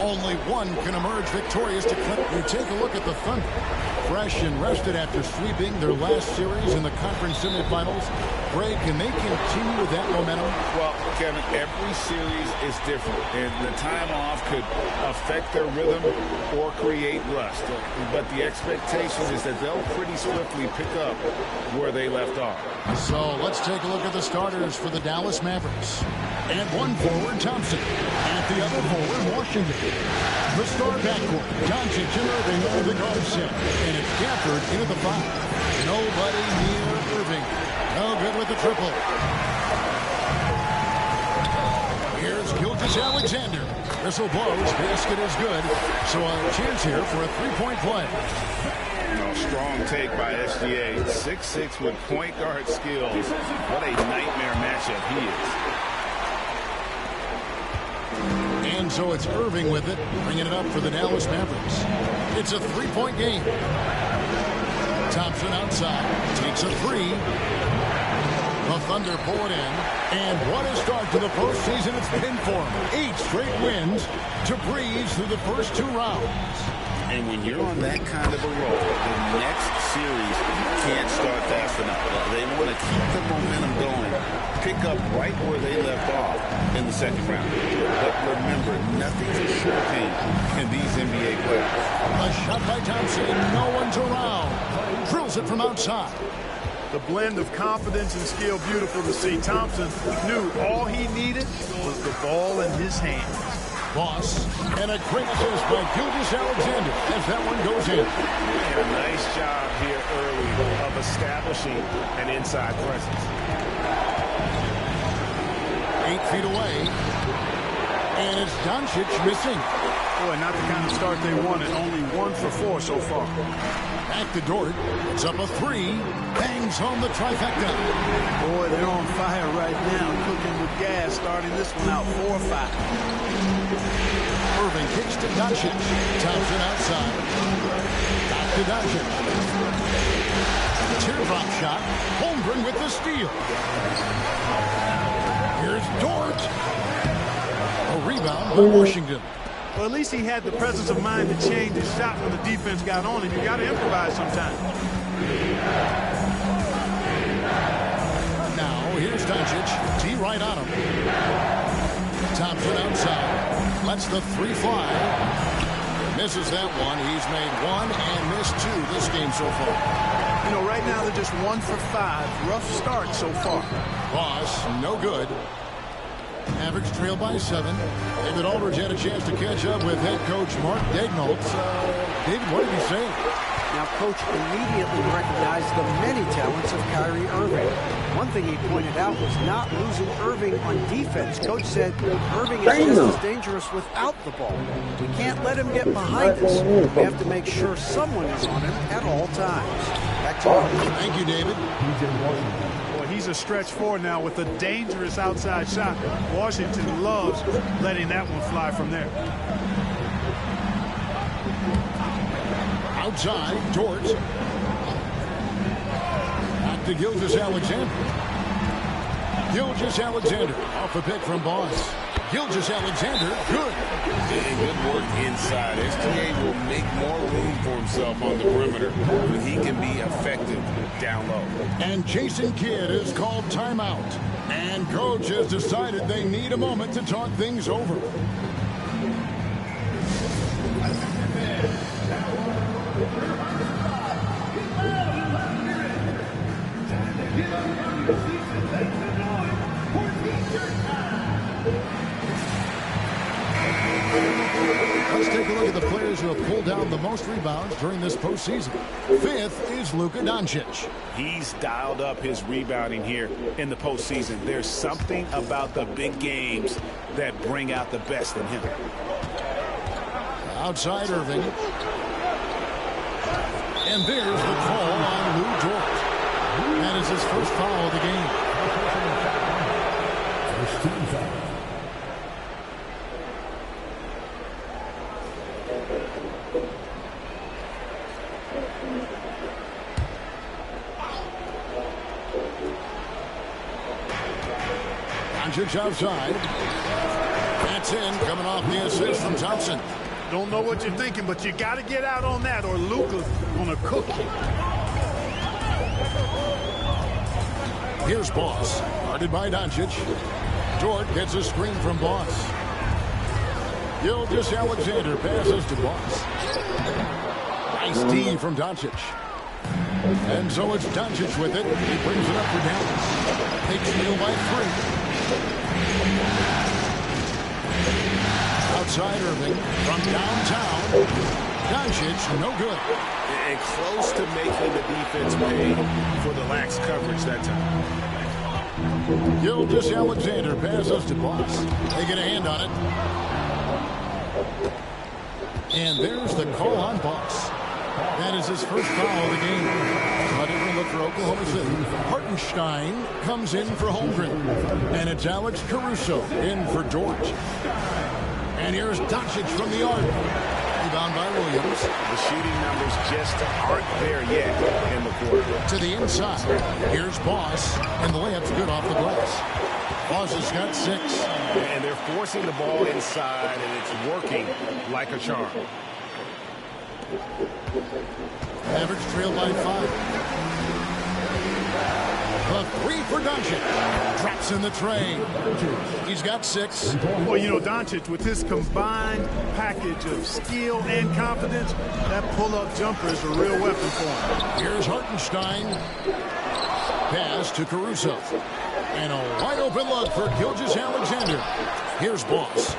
Only one can emerge victorious to clip. You take a look at the Thunder. Fresh and rested after sweeping their last series in the conference semifinals. Greg, can they continue with that momentum? Well, Kevin, every series is different, and the time off could affect their rhythm or create rust. But the expectation is that they'll pretty swiftly pick up where they left off. So let's take a look at the starters for the Dallas Mavericks. And one forward, Thompson. At the other forward, Washington. The star backcourt, Doncic and Irving over the guard set. And it's Gafford into the five. Nobody near Irving. No good with the triple. Here's Gilgeous-Alexander. Whistle blows. Basket is good. So a chance here for a three-point play. Strong take by SGA. 6'6" with point guard skills. What a nightmare matchup he is. And so it's Irving with it, bringing it up for the Dallas Mavericks. It's a three-point game. Thompson outside, takes a three. The Thunder pull it in. And what a start to the postseason it's been for them. 8 straight wins to breeze through the first 2 rounds. And when you're on that kind of a roll, the next series can't start fast enough. They want to keep the momentum going, pick up right where they left off in the second round. But remember, nothing's a sure thing in these NBA playoffs. A shot by Thompson, no one's around. Drills it from outside. The blend of confidence and skill, beautiful to see. Thompson knew all he needed was the ball in his hands. Boss, and a great assist by Gilgeous-Alexander as that one goes in. And a nice job here early of establishing an inside presence. 8 feet away. And it's Doncic missing. Boy, not the kind of start they wanted. Only 1 for 4 so far. Back to Dort. It's up a 3. Bangs home the trifecta. Boy, they're on fire right now. Cooking with gas, starting this one out 4-5. Irving kicks to Doncic. Thompson outside. Back to Doncic. Teardrop shot. Holmgren with the steal. Here's Dort. A rebound by Washington. Well, at least he had the presence of mind to change his shot when the defense got on him. You got to improvise sometimes. Now, here's Doncic. T right on him. Thompson outside. Lets the 3 fly. Misses that one. He's made 1 and missed 2 this game so far. You know, right now they're just 1 for 5. Rough start so far. Boss, no good. Mavericks trail by 7. David Aldridge had a chance to catch up with head coach Mark Daigneault. David, what did he say? Now, Coach immediately recognized the many talents of Kyrie Irving. One thing he pointed out was not losing Irving on defense. Coach said Irving is just as dangerous without the ball. We can't let him get behind us. We have to make sure someone is on him at all times. Back to you. Thank you, David. He's a stretch 4 now with a dangerous outside shot. Washington loves letting that one fly from there. Outside, Dort. Back to Gilgeous-Alexander. Gilgeous-Alexander off a pick from Boss. Gilgeous-Alexander, good. And good work inside. SGA will make more room for himself on the perimeter when he can be effective down low. And Jason Kidd is called timeout. And coach has decided they need a moment to talk things over. Let's take a look at the players who have pulled down the most rebounds during this postseason. 5th is Luka Doncic. He's dialed up his rebounding here in the postseason. There's something about the big games that bring out the best in him. Outside Irving. And there's the call on Lou Dort. That is his first foul of the game. First team foul. Doncic outside. That's in, coming off the assist from Thompson. Don't know what you're thinking, but you got to get out on that or Luka's going to cook you. Here's Boss, guarded by Doncic. Dort gets a screen from Boss. Gilgeous-Alexander passes to Boss. Nice D from Doncic. And so it's Doncic with it. He brings it up for Dallas. Takes Neal by 3. Outside Irving from downtown. Doncic, no good. And close to making the defense pay for the lax coverage that time. Gilgeous-Alexander passes to Boss. They get a hand on it. And there's the call on Boss. That is his first foul of the game. But it will look for Oklahoma City. Hartenstein comes in for Holmgren. And it's Alex Caruso in for George. And here's Doncic from the arc. Rebound by Williams. The shooting numbers just aren't there yet in the quarter. To the inside. Here's Boss. And the layup's good off the glass. Boss has got 6. And they're forcing the ball inside, and it's working like a charm. Mavericks trail by 5. The 3 for Doncic. Drops in the tray. He's got 6. Well, you know, Doncic, with his combined package of skill and confidence, that pull-up jumper is a real weapon for him. Here's Hartenstein. Pass to Caruso. And a wide-open look for Gilgeous-Alexander. Here's Boss.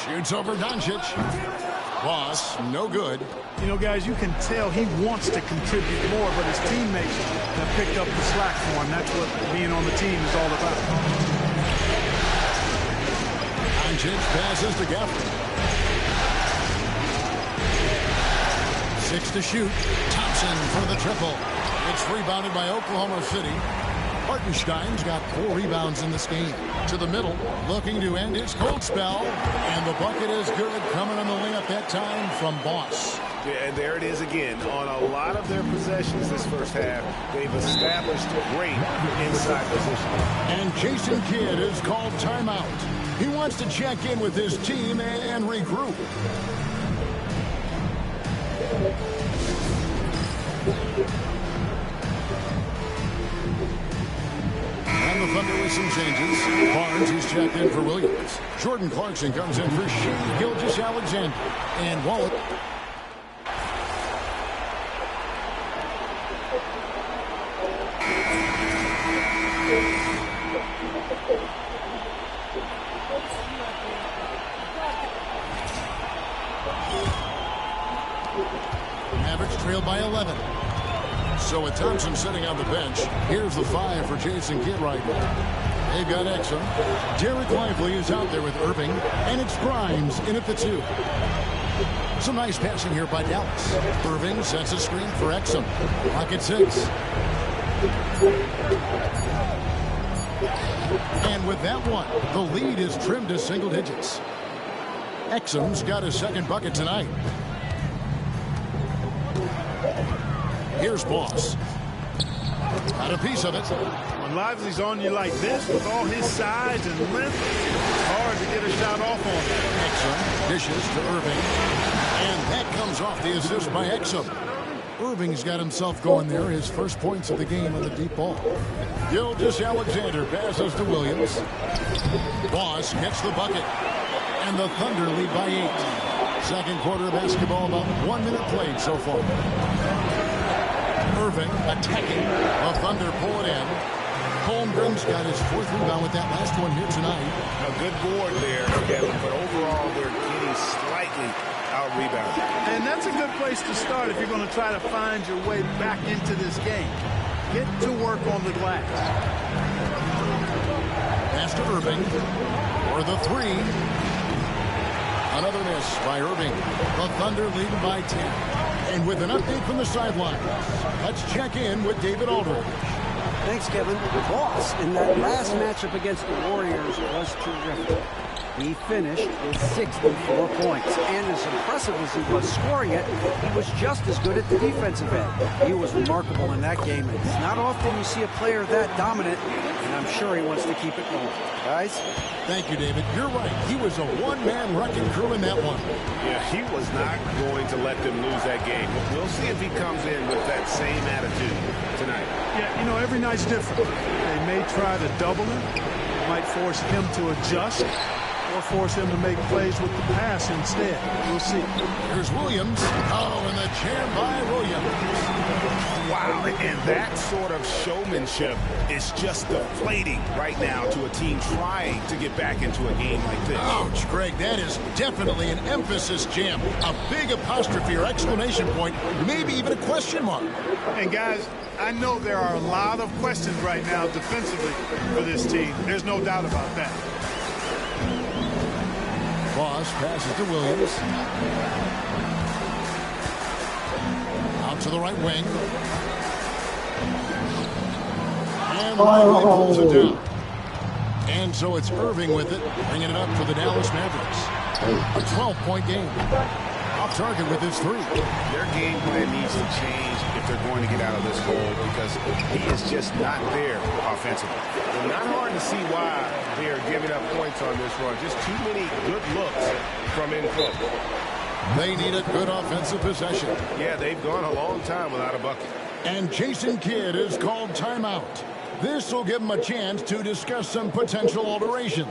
Shoots over Doncic. Boss, no good. You know, guys, you can tell he wants to contribute more, but his teammates have picked up the slack for him. That's what being on the team is all about. Doncic passes to Gafford. 6 to shoot. Thompson for the triple. It's rebounded by Oklahoma City. Hartenstein's got 4 rebounds in this game. To the middle, looking to end his cold spell. And the bucket is good, coming on the layup that time from Boss. Yeah, and there it is again. On a lot of their possessions this first half, they've established great inside position. And Jason Kidd is called timeout. He wants to check in with his team and regroup. And the Thunder with some changes. Barnes, he's checked in for Williams. Jordan Clarkson comes in for Shea Gilgeous-Alexander. And Wallet. Mavericks trail by 11. So with Thompson sitting on the bench, here's the 5 for Jason Kidd right now. They've got Exum. Derek Lively is out there with Irving, and it's Grimes in at the 2. Some nice passing here by Dallas. Irving sets a screen for Exum. Pocket 6. And with that one, the lead is trimmed to single digits. Exum's got his second bucket tonight. Here's Boss. Got a piece of it. When Lively's on you like this, with all his size and length, it's hard to get a shot off on him. Exum dishes to Irving. And that comes off the assist by Exum. Irving's got himself going there. His first points of the game on the deep ball. Gilgeous-Alexander passes to Williams. Boss gets the bucket. And the Thunder lead by 8. Second quarter of basketball, about 1 minute played so far. Irving attacking. The Thunder pull it in. Holmgren's got his 4th rebound with that last one here tonight. A good board there, Kevin, but overall they're getting slightly out-rebounded. And that's a good place to start if you're going to try to find your way back into this game. Get to work on the glass. Pass to Irving for the 3. Another miss by Irving. The Thunder leading by 10. And with an update from the sidelines, let's check in with David Aldridge. Thanks, Kevin. Boss in that last matchup against the Warriors was terrific. He finished with 64 points. And as impressive as he was scoring it, he was just as good at the defensive end. He was remarkable in that game. It's not often you see a player that dominant in a I'm sure he wants to keep it going. Guys? Thank you, David. You're right. He was a one-man wrecking crew in that one. Yeah, he was not going to let them lose that game. We'll see if he comes in with that same attitude tonight. Yeah, you know, every night's different. They may try to double him, might force him to adjust, or force him to make plays with the pass instead. We'll see. Here's Williams. Oh, and the jam by Williams. Wow, and that sort of showmanship is just deflating right now to a team trying to get back into a game like this. Ouch, Greg, that is definitely an emphasis jam. A big apostrophe or exclamation point, maybe even a question mark. And guys, I know there are a lot of questions right now defensively for this team. There's no doubt about that. Boss passes to Williams. Out to the right wing. And Lively pulls it down. And so it's Irving with it, bringing it up for the Dallas Mavericks. A 12-point game. Off target with his three. Their game plan needs to change if they're going to get out of this hole because he is just not there offensively. Well, not hard to see why they are giving up points on this run. Just too many good looks from in close. They need a good offensive possession. Yeah, they've gone a long time without a bucket. And Jason Kidd is called timeout. This will give him a chance to discuss some potential alterations.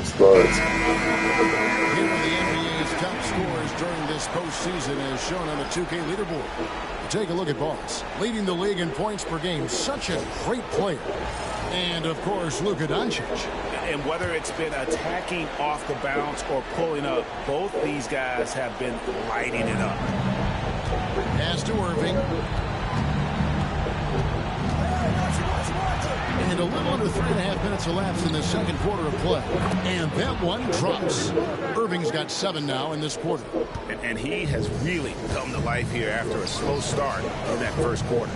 Starts. Here are the NBA's top scorers during this postseason as shown on the 2K leaderboard. Take a look at Boss, leading the league in points per game. Such a great player. And, of course, Luka Doncic. And whether it's been attacking off the bounce or pulling up, both these guys have been lighting it up. Pass to Irving. And a little under 3.5 minutes elapsed in the second quarter of play. And that one drops. Irving's got 7 now in this quarter. And he has really come to life here after a slow start in that first quarter.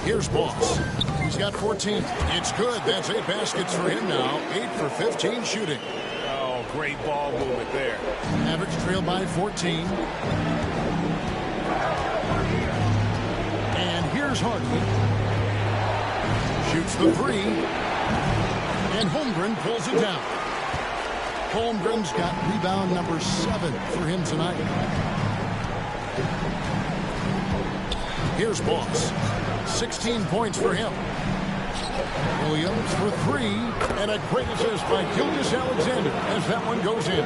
Here's Boss. He's got 14. It's good. That's 8 baskets for him now. 8 for 15 shooting. Oh, great ball movement there. Average trail by 14. And here's Harden. Shoots the three. And Holmgren pulls it down. Holmgren's got rebound number 7 for him tonight. Here's Boss. 16 points for him. Williams for 3. And a great assist by Gilgeous-Alexander as that one goes in.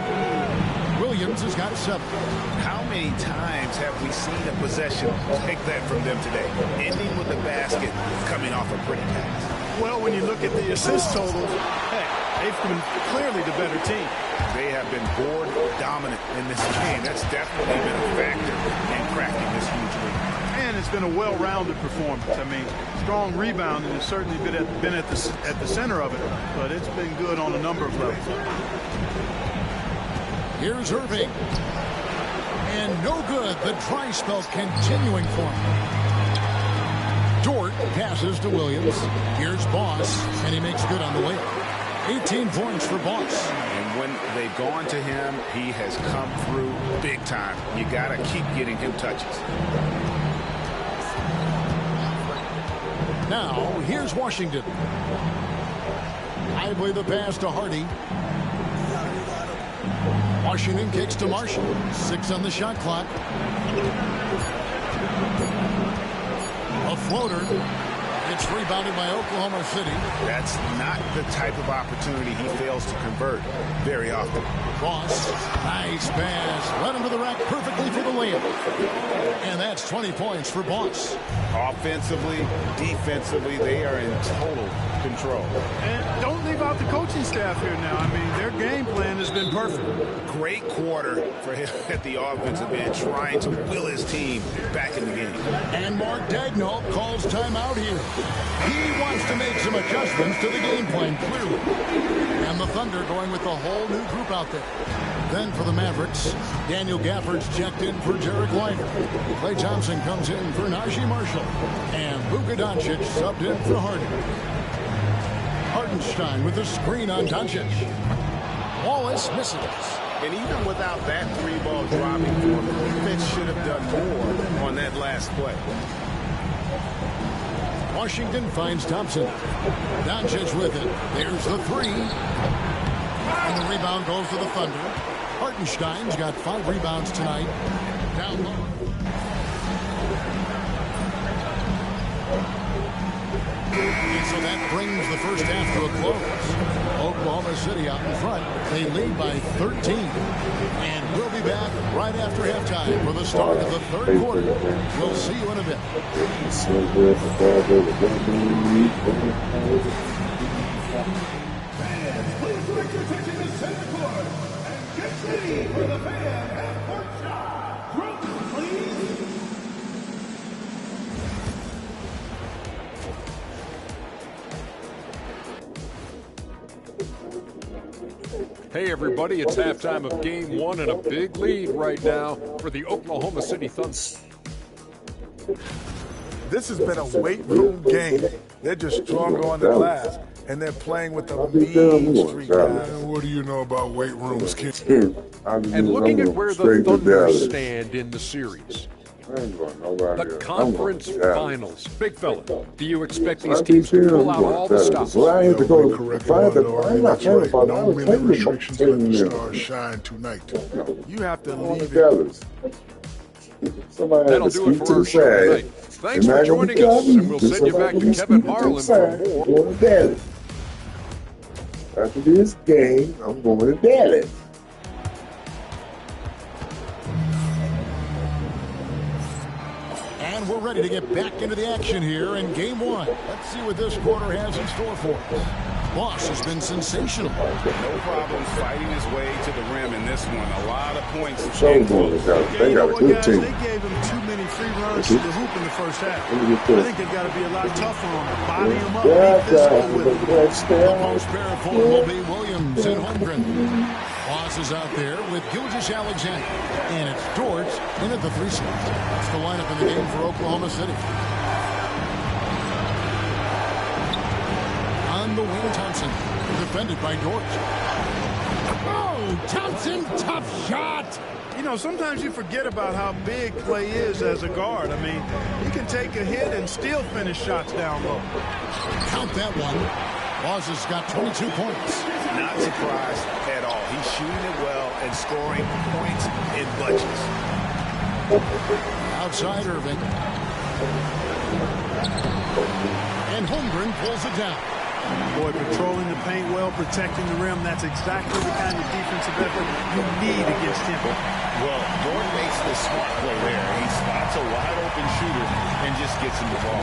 Williams has got 7. How many times have we seen a possession take that from them today? Ending with the basket, coming off a pretty pass. Well, when you look at the assist totals, hey, they've been clearly the better team. They have been board dominant in this game. That's definitely been a factor in cracking this huge lead. And it's been a well-rounded performance. I mean, strong rebounding has certainly been at the center of it, but it's been good on a number of levels. Here's Irving. And no good. The dry spell continuing for him. Dort passes to Williams. Here's Boss, and he makes good on the way. 18 points for Boss. And when they've gone to him, he has come through big time. You got to keep getting him touches. Now, here's Washington. Lively the pass to Hardy. Washington kicks to Marshall. 6 on the shot clock. A floater. It's rebounded by Oklahoma City. That's not the type of opportunity he fails to convert very often. Boss, nice pass. Led him to the rack perfectly for the layup. And that's 20 points for Boss. Offensively, defensively, they are in total control. And don't leave out the coaching staff here now. I mean, their game plan has been perfect. Great quarter for him at the offensive end, trying to will his team back in the game. And Mark Daigneault calls timeout here. He wants to make some adjustments to the game plan, clearly. And the Thunder going with the whole new group out there. Then for the Mavericks, Daniel Gafford's checked in for Derek White. Klay Thompson comes in for Najee Marshall. And Luka Doncic subbed in for Harden. Hartenstein with the screen on Doncic. Wallace misses. And even without that three-ball dropping for him, the defense should have done more on that last play. Washington finds Thompson. Doncic with it. There's the three. And the rebound goes to the Thunder. Hartenstein's got 5 rebounds tonight. Down low. And so that brings the first half to a close. Oklahoma City out in front. They lead by 13. And we'll be back right after halftime for the start of the third quarter. We'll see you in a bit. Fans, please direct your attention to center court and get ready for the fan half-court shot. Drum, please. Hey everybody, it's halftime of game 1 and a big lead right now for the Oklahoma City Thunder. This has been a weight room game. They're just stronger on the glass, and they're playing with a mean streak, guys. What do you know about weight rooms, kid? And looking at where the Thunder stand in the series. The conference finals. Big fella, do you expect these teams to pull out all the stops? Correct, that's right. No many restrictions. Let the stars shine tonight. You have to leave it. That'll do it for our show tonight. Thanks for joining us, and we'll send you back to Kevin Harlan for more. After this game, I'm going to Dallas. And we're ready to get back into the action here in game 1. Let's see what this quarter has in store for us. Boss has been sensational. No problems fighting his way to the rim in this one. A lot of points. They got a good team. They gave him too many free runs to the hoop in the first half. I think they've got to be a lot tougher on him. Body him up, be physical with him. The post pair for him will be Williams and Holmgren. Boss is out there with Gilgeous-Alexander. And it's Dort in at the 3 slot. That's the lineup in the game for Oklahoma City. On the wing, Thompson. Defended by Dort. Oh, Thompson, tough shot. You know, sometimes you forget about how big Klay is as a guard. I mean, he can take a hit and still finish shots down low. Count that one. Boss has got 22 points. Not surprised at all. He's shooting it well and scoring points in bunches. Outside Irving. And Holmgren pulls it down. Boy, patrolling the paint well, protecting the rim, that's exactly the kind of defensive effort you need against him. Well, Dort makes the smart play there. He spots a wide-open shooter and just gets him the ball.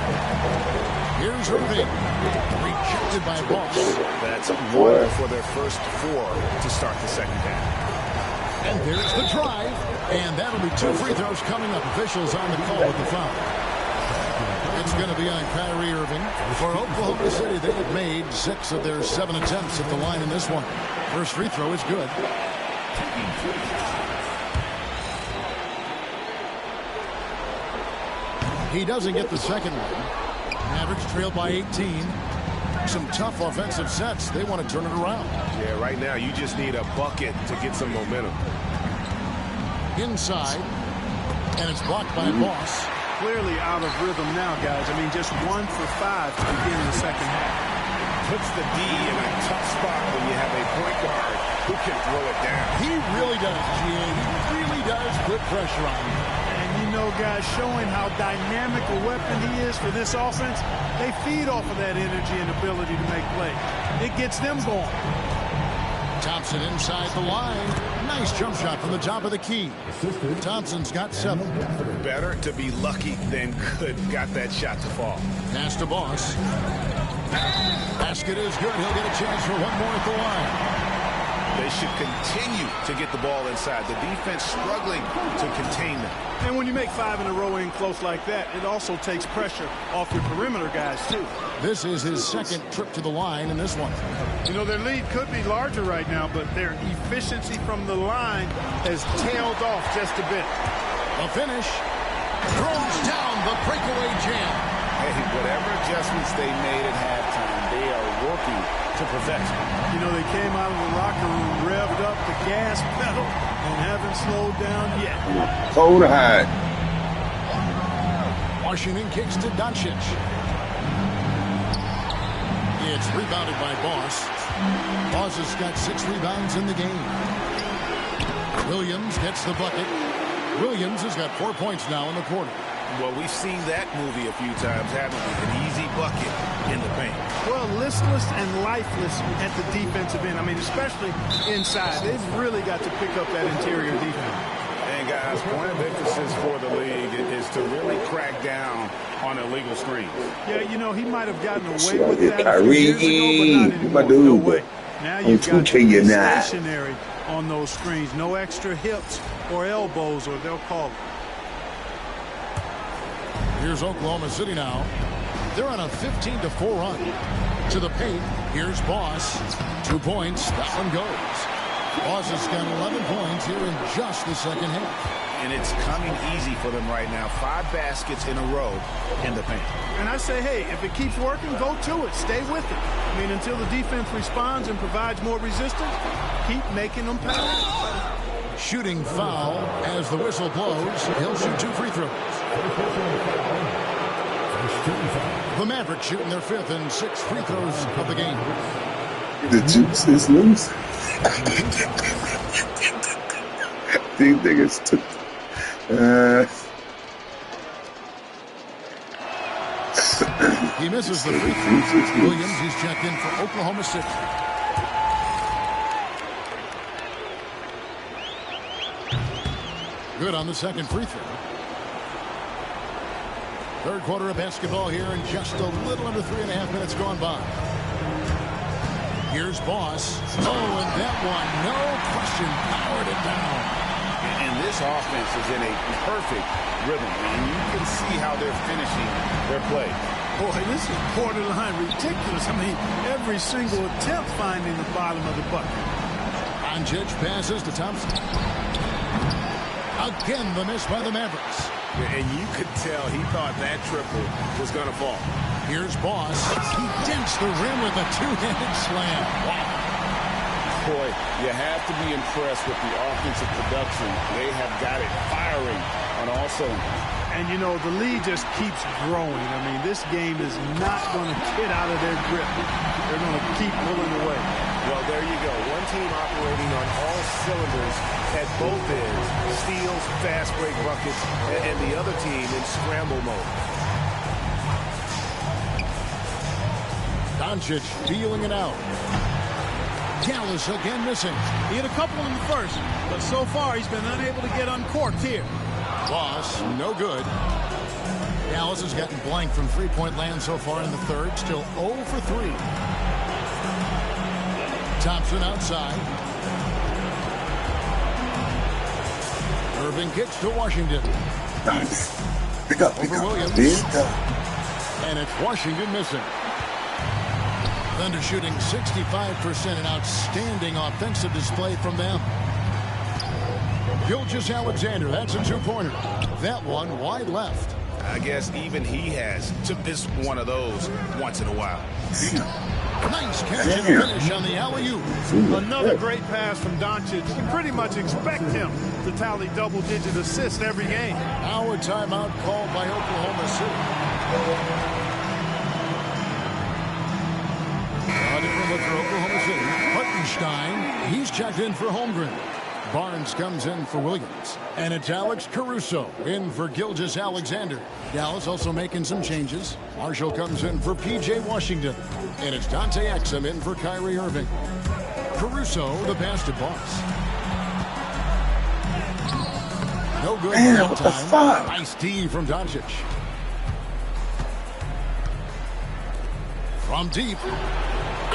Here's Irving. Rejected by Boss. That's 1 for their first 4 to start the second half. And there's the drive. And that'll be 2 free throws coming up. Officials on the call with the foul. It's going to be on Kyrie Irving. For Oklahoma City, they have made 6 of their 7 attempts at the line in this one. First free throw is good. He doesn't get the second one. Mavericks trail by 18. Some tough offensive sets. They want to turn it around. Yeah, right now you just need a bucket to get some momentum. Inside. And it's blocked by Boss. Clearly out of rhythm now, guys. I mean, just 1 for 5 to begin the second half. Puts the D in a tough spot when you have a point guard who can throw it down. He really does, G.A. He really does put pressure on him. And you know, guys, showing how dynamic a weapon he is for this offense, they feed off of that energy and ability to make plays. It gets them going. Thompson inside the line. Nice jump shot from the top of the key. Thompson's got 7. Better to be lucky than good. Got that shot to fall. Pass to Boss. Basket is good. He'll get a chance for one more at the line. They should continue to get the ball inside. The defense struggling to contain them. And when you make 5 in a row in close like that, it also takes pressure off your perimeter guys, too. This is his second trip to the line in this one. You know, their lead could be larger right now, but their efficiency from the line has tailed off just a bit. The finish. Throws down the breakaway jam. Hey, whatever adjustments they made at halftime, they are working to perfection. You know, they came out of the locker room, revved up the gas pedal, and haven't slowed down yet. Cold hot. Washington kicks to Doncic. It's rebounded by Boss. Boss has got 6 rebounds in the game. Williams gets the bucket. Williams has got 4 points now in the quarter. Well, we've seen that movie a few times, haven't we? An easy bucket in the paint. Well, listless and lifeless at the defensive end. I mean, especially inside. They've really got to pick up that interior defense. And, guys, point of emphasis for the league is to really crack down on illegal screens. Yeah, you know, he might have gotten away with that Kyrie, a few years ago, but not anymore. No way. Now you've got to be stationary on those screens. No extra hips or elbows, or they'll call it. Here's Oklahoma City now. They're on a 15-4 run. To the paint, here's Boss. 2 points. That one goes. Boss has got 11 points here in just the second half. And it's coming easy for them right now. 5 baskets in a row in the paint. And I say, hey, if it keeps working, go to it. Stay with it. I mean, until the defense responds and provides more resistance, keep making them pay. Shooting foul as the whistle blows. He'll shoot 2 free throws. The Mavericks shooting their 5th and 6th free throws of the game. The juice is loose. These niggas took. He misses the free throw. Williams, he's checked in for Oklahoma City. Good on the second free throw. Third quarter of basketball here and just a little under 3.5 minutes gone by. Here's Boss. Oh, and that one, no question, powered it down. And this offense is in a perfect rhythm, and you can see how they're finishing their play. Boy, this is borderline ridiculous. I mean, every single attempt finding the bottom of the bucket. Doncic passes to Thompson. Again, the miss by the Mavericks. And you could tell he thought that triple was going to fall. Here's Boss. He dents the rim with a 2-handed slam. Wow. Boy, you have to be impressed with the offensive production. They have got it firing on all cylinders. And, you know, the lead just keeps growing. I mean, this game is not going to get out of their grip. They're going to keep pulling away. Well, there you go. One team operating on all cylinders at both ends. Steals, fast break buckets, and the other team in scramble mode. Doncic feeling it out. Gallus again missing. He had a couple in the first, but so far he's been unable to get uncorked here. Boss, no good. Gallus has gotten blank from three-point land so far in the third. Still 0 for 3. Thompson outside. Irving kicks to Washington. Pick up. Over Williams. And it's Washington missing. Thunder shooting 65%, an outstanding offensive display from them. Gilgeous-Alexander, that's a 2-pointer. That one wide left. I guess even he has to miss one of those once in a while. Nice catch and finish on the alley-oop. Another great pass from Doncic. You pretty much expect him to tally double-digit assists every game. Now a timeout called by Oklahoma City. A different look for Oklahoma City. Hartenstein, he's checked in for Holmgren. Barnes comes in for Williams. And it's Alex Caruso in for Gilgeous-Alexander. Dallas also making some changes. Marshall comes in for P.J. Washington. And it's Dante Exum in for Kyrie Irving. Caruso, the pass to Boss. No good that time. Nice D from Doncic. From deep.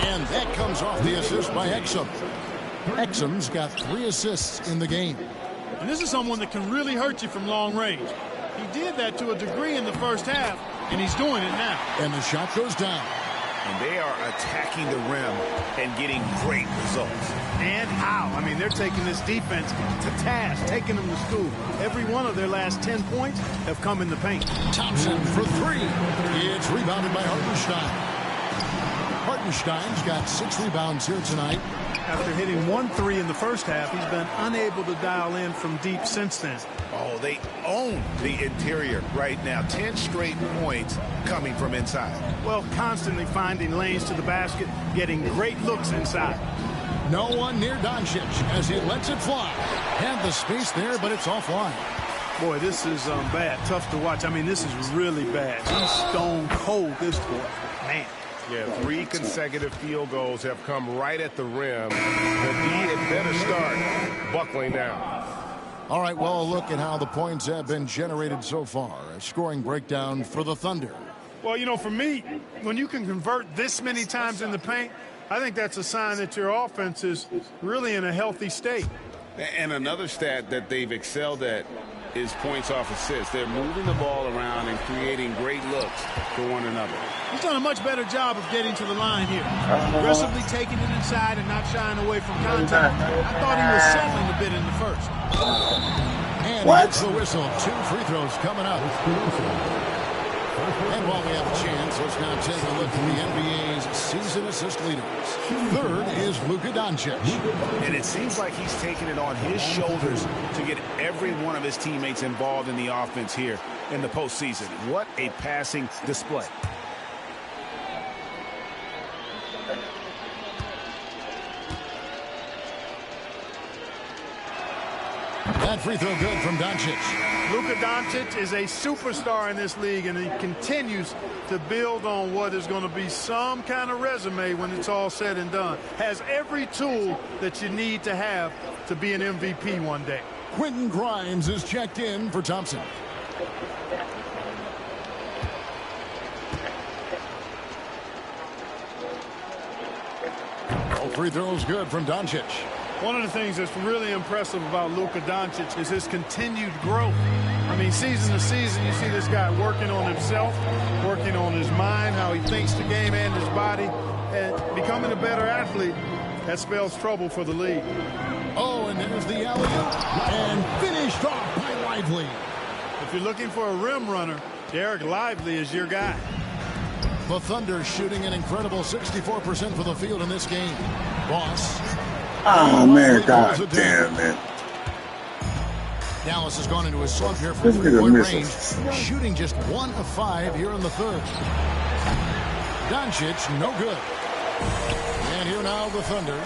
And that comes off the assist by Exum. Exum's got 3 assists in the game. And this is someone that can really hurt you from long range. He did that to a degree in the first half, and he's doing it now. And the shot goes down. And they are attacking the rim and getting great results. And how? I mean, they're taking this defense to task, taking them to school. Every one of their last 10 points have come in the paint. Thompson for 3. It's rebounded by Hartenstein. Hartenstein's got 6 rebounds here tonight. After hitting 1 3 in the first half, he's been unable to dial in from deep since then. Oh, they own the interior right now. 10 straight points coming from inside. Well, constantly finding lanes to the basket, getting great looks inside. No one near Doncic as he lets it fly. Had the space there, but it's offline. Boy, this is bad. Tough to watch. I mean, this is really bad. He's stone cold, this boy. Man. Yeah, 3 consecutive field goals have come right at the rim. The D had better start buckling down. All right, well, a look at how the points have been generated so far. A scoring breakdown for the Thunder. Well, you know, for me, when you can convert this many times in the paint, I think that's a sign that your offense is really in a healthy state. And another stat that they've excelled at is points off assists. They're moving the ball around and creating great looks for one another. He's done a much better job of getting to the line here. Aggressively taking it inside and not shying away from contact. I thought he was settling a bit in the first. And he gets the whistle. 2 free throws coming up. And while we have a chance, let's now take a look at the NBA's season assist leaders. 3rd is Luka Doncic. And it seems like he's taking it on his shoulders to get every one of his teammates involved in the offense here in the postseason. What a passing display. That free throw good from Doncic. Luka Doncic is a superstar in this league, and he continues to build on what is going to be some kind of resume when it's all said and done. Has every tool that you need to have to be an MVP one day. Quentin Grimes is checked in for Thompson. All free throws good from Doncic. One of the things that's really impressive about Luka Doncic is his continued growth. I mean, season to season, you see this guy working on himself, working on his mind, how he thinks the game and his body, and becoming a better athlete. That spells trouble for the league. Oh, and there's the alley-oop, and finished off by Lively. If you're looking for a rim runner, Derek Lively is your guy. The Thunder shooting an incredible 64% for the field in this game. Boss. Oh, man, God damn, man. Dallas has gone into a slump here from 3-point range, shooting just 1 of 5 here in the 3rd. Doncic, no good. And here now the Thunder.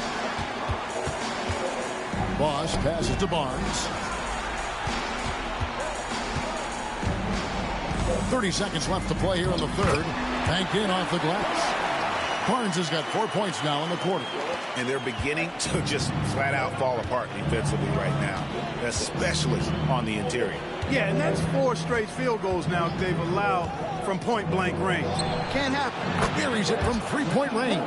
Boss passes to Barnes. 30 seconds left to play here in the 3rd. Banked in off the glass. Barnes has got 4 points now in the quarter. And they're beginning to just flat out fall apart defensively right now, especially on the interior. Yeah, and that's 4 straight field goals now they've allowed from point-blank range. Can't happen. Buries it from 3-point range.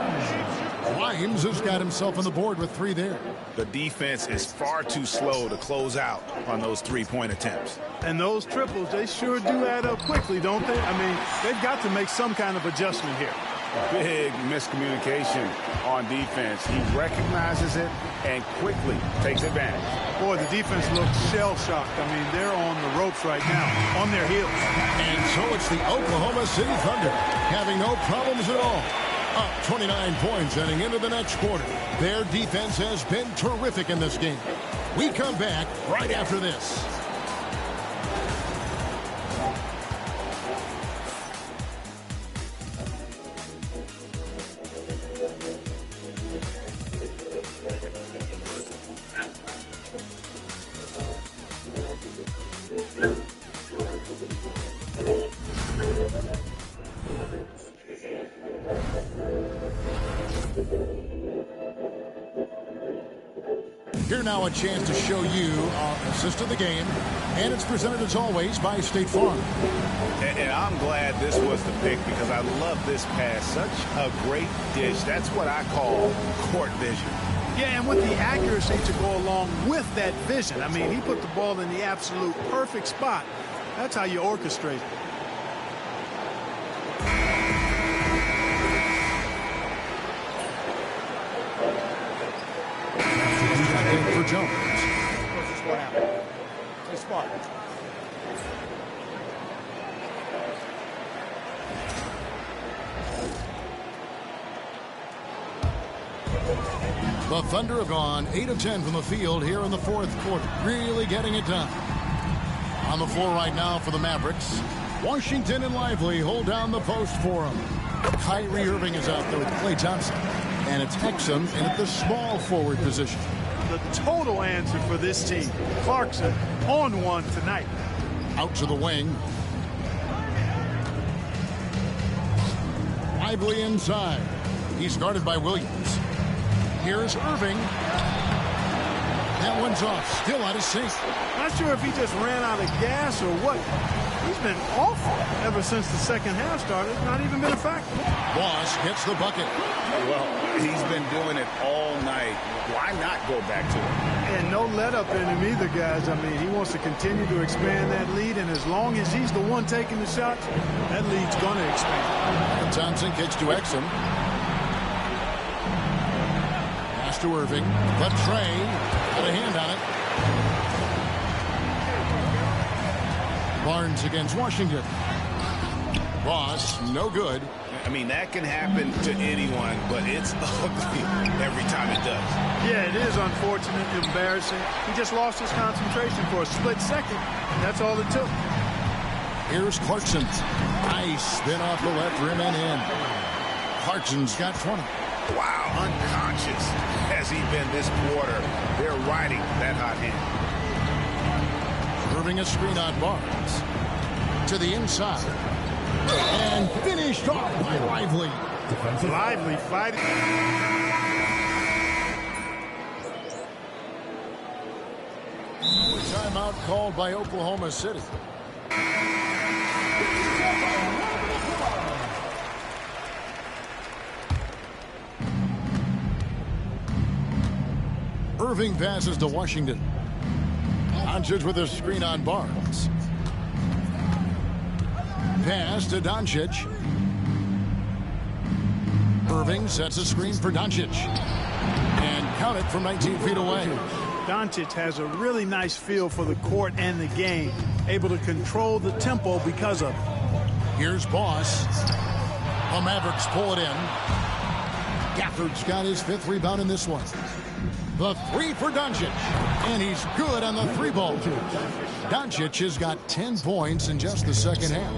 Grimes has got himself on the board with 3 there. The defense is far too slow to close out on those 3-point attempts. And those triples, they sure do add up quickly, don't they? I mean, they've got to make some kind of adjustment here. Big miscommunication on defense. He recognizes it and quickly takes advantage. Boy, the defense looks shell-shocked. I mean, they're on the ropes right now, on their heels. And so it's the Oklahoma City Thunder having no problems at all. Up 29 points heading into the next quarter. Their defense has been terrific in this game. We come back right after this. Here now a chance to show you our assist of the game. And it's presented, as always, by State Farm. And I'm glad this was the pick because I love this pass. Such a great dish. That's what I call court vision. Yeah, and with the accuracy to go along with that vision. I mean, he put the ball in the absolute perfect spot. That's how you orchestrate it. For Jones. This is what happened. Play smart. The Thunder have gone 8 of 10 from the field here in the fourth quarter. Really getting it done. On the floor right now for the Mavericks. Washington and Lively hold down the post for him. Kyrie Irving is out there with Klay Thompson. And it's Hexum in at the small forward position. The total answer for this team. Clarkson on one tonight. Out to the wing. Lively inside. He's guarded by Williams. Here's Irving. That one's off. Still out of sync. Not sure if he just ran out of gas or what. He's been awful ever since the second half started. Not even been a factor. Boss gets the bucket. Well, he's been doing it all night. Why not go back to it? And no let up in him either, guys. I mean, he wants to continue to expand that lead, and as long as he's the one taking the shots, that lead's going to expand. Thompson kicks to Exum. Pass to Irving. But Trey got a hand on it. Barnes against Washington. Ross, no good. I mean, that can happen to anyone, but it's ugly every time it does. Yeah, it is unfortunate, embarrassing. He just lost his concentration for a split second, and that's all it took. Here's Clarkson. Nice spin off the left rim and in. Clarkson's got 20. Wow, unconscious has he been this quarter. They're riding that hot hand. Irving a screen on Barnes. To the inside. And finished off by Lively. Lively fighting. Timeout called by Oklahoma City. Irving passes to Washington. Doncic with a screen on Barnes. Pass to Doncic. Irving sets a screen for Doncic. And count it from 19 feet away. Doncic has a really nice feel for the court and the game. Able to control the tempo because of it. Here's Boss. The Mavericks pull it in. Gafford's got his 5th rebound in this one. The 3 for Doncic. And he's good on the 3-ball. Doncic has got 10 points in just the second half.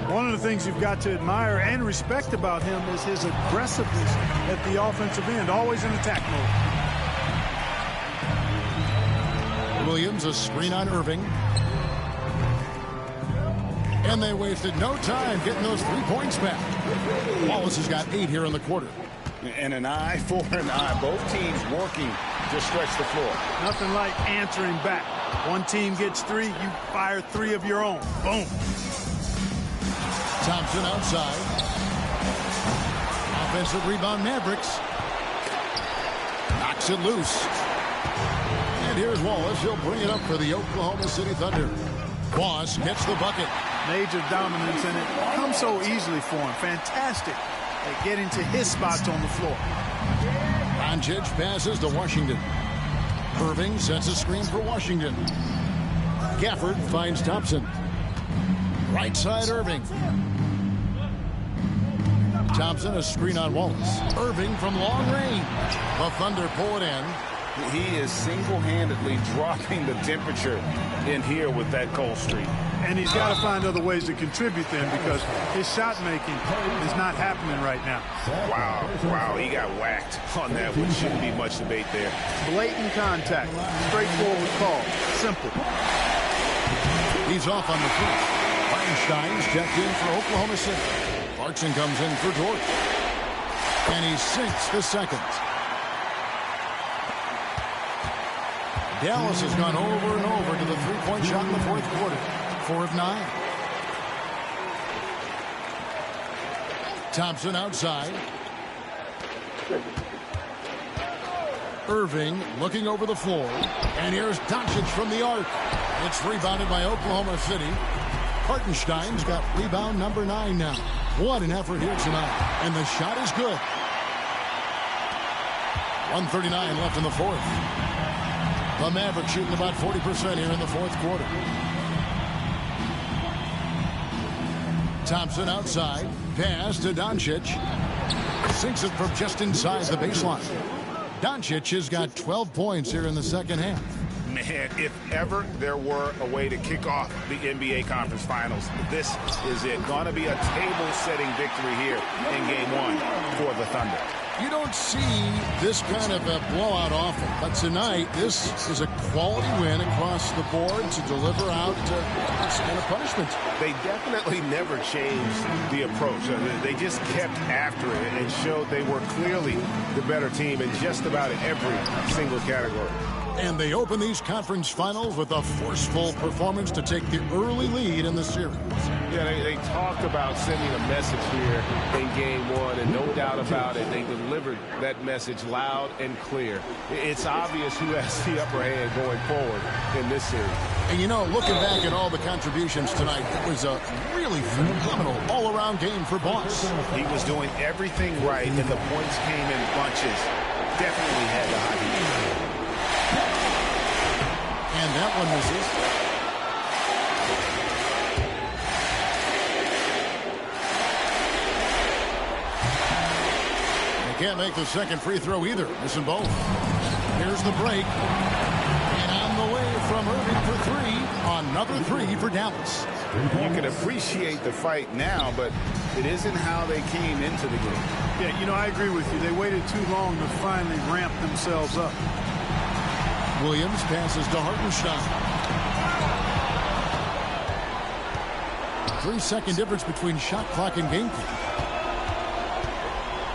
One of the things you've got to admire and respect about him is his aggressiveness at the offensive end. Always in attack mode. Williams, a screen on Irving. And they wasted no time getting those 3 points back. Wallace has got 8 here in the quarter. And an eye for an eye. Both teams working to stretch the floor. Nothing like answering back. One team gets 3, you fire 3 of your own. Boom. Thompson outside. Offensive rebound Mavericks. Knocks it loose. And here's Wallace. He'll bring it up for the Oklahoma City Thunder. Boss gets the bucket. Major dominance, and it comes so easily for him. Fantastic at getting to his spots on the floor. Doncic passes to Washington. Irving sets a screen for Washington. Gafford finds Thompson. Right side Irving. Thompson a screen on Wallace. Irving from long range. The Thunder pull it in. He is single-handedly dropping the temperature in here with that cold streak. And he's got to find other ways to contribute then, because his shot making is not happening right now. Wow, he got whacked on that one. Shouldn't be much debate there. Blatant contact. Straightforward call. Simple. He's off on the front. Feinstein's checked in for Oklahoma City. Clarkson comes in for George. And he sinks the second. Dallas has gone over and over to the three-point shot in the fourth quarter. 4 of 9. Thompson outside. Irving looking over the floor. And here's Doncic from the arc. It's rebounded by Oklahoma City. Hartenstein's got rebound number 9 now. What an effort here tonight. And the shot is good. 1:39 left in the fourth. The Mavericks shooting about 40% here in the fourth quarter. Thompson outside. Pass to Doncic. Sinks it from just inside the baseline. Doncic has got 12 points here in the second half. Man, if ever there were a way to kick off the NBA Conference Finals, this is it. Going to be a table-setting victory here in Game 1 for the Thunder. You don't see this kind of a blowout often, but tonight this is a quality win across the board to deliver out this kind of punishment. They definitely never changed the approach. They just kept after it and showed they were clearly the better team in just about every single category. And they open these conference finals with a forceful performance to take the early lead in the series. Yeah, they talked about sending a message here in Game 1, and no doubt about it, they delivered that message loud and clear. It's obvious who has the upper hand going forward in this series. And you know, looking back at all the contributions tonight, it was a really phenomenal all-around game for Boss. He was doing everything right, and the points came in bunches. Definitely had the hot heat. And that one misses. They can't make the second free throw either. Missing both. Here's the break. And on the way from Irving for 3. Another 3 for Dallas. You can appreciate the fight now, but it isn't how they came into the game. Yeah, you know, I agree with you. They waited too long to finally ramp themselves up. Williams passes to Hartenstein. 3-second difference between shot clock and game clock.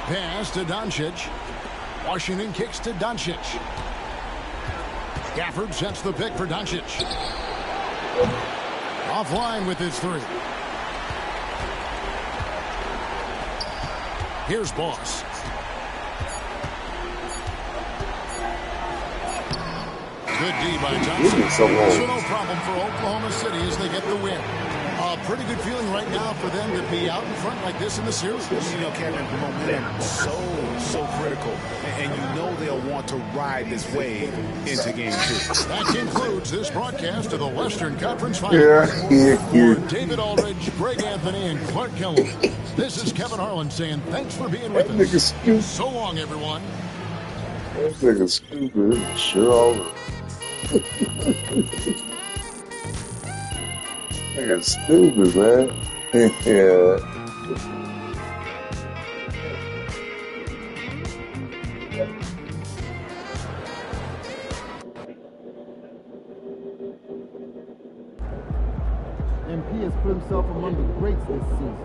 Pass to Doncic. Washington kicks to Doncic. Gafford sets the pick for Doncic. Offline with his 3. Here's Boss. Good D by Johnson. So no problem for Oklahoma City as they get the win. A pretty good feeling right now for them to be out in front like this in the series. You know, Kevin, momentum so critical. And you know they'll want to ride this wave into Game 2. That concludes this broadcast of the Western Conference Finals. For David Aldridge, Greg Anthony, and Clark Kellogg, this is Kevin Harlan saying thanks for being with us. So long, everyone. That nigga stupid. Sure. Nigga stupid, man. Yeah. MP has put himself among the greats this season.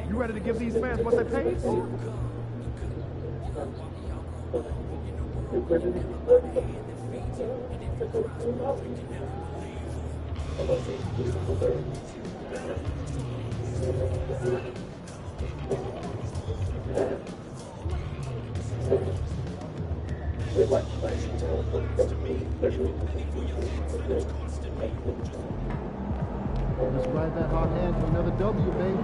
You ready to give these fans what they paid for? Let's ride that hot hand for another W, baby.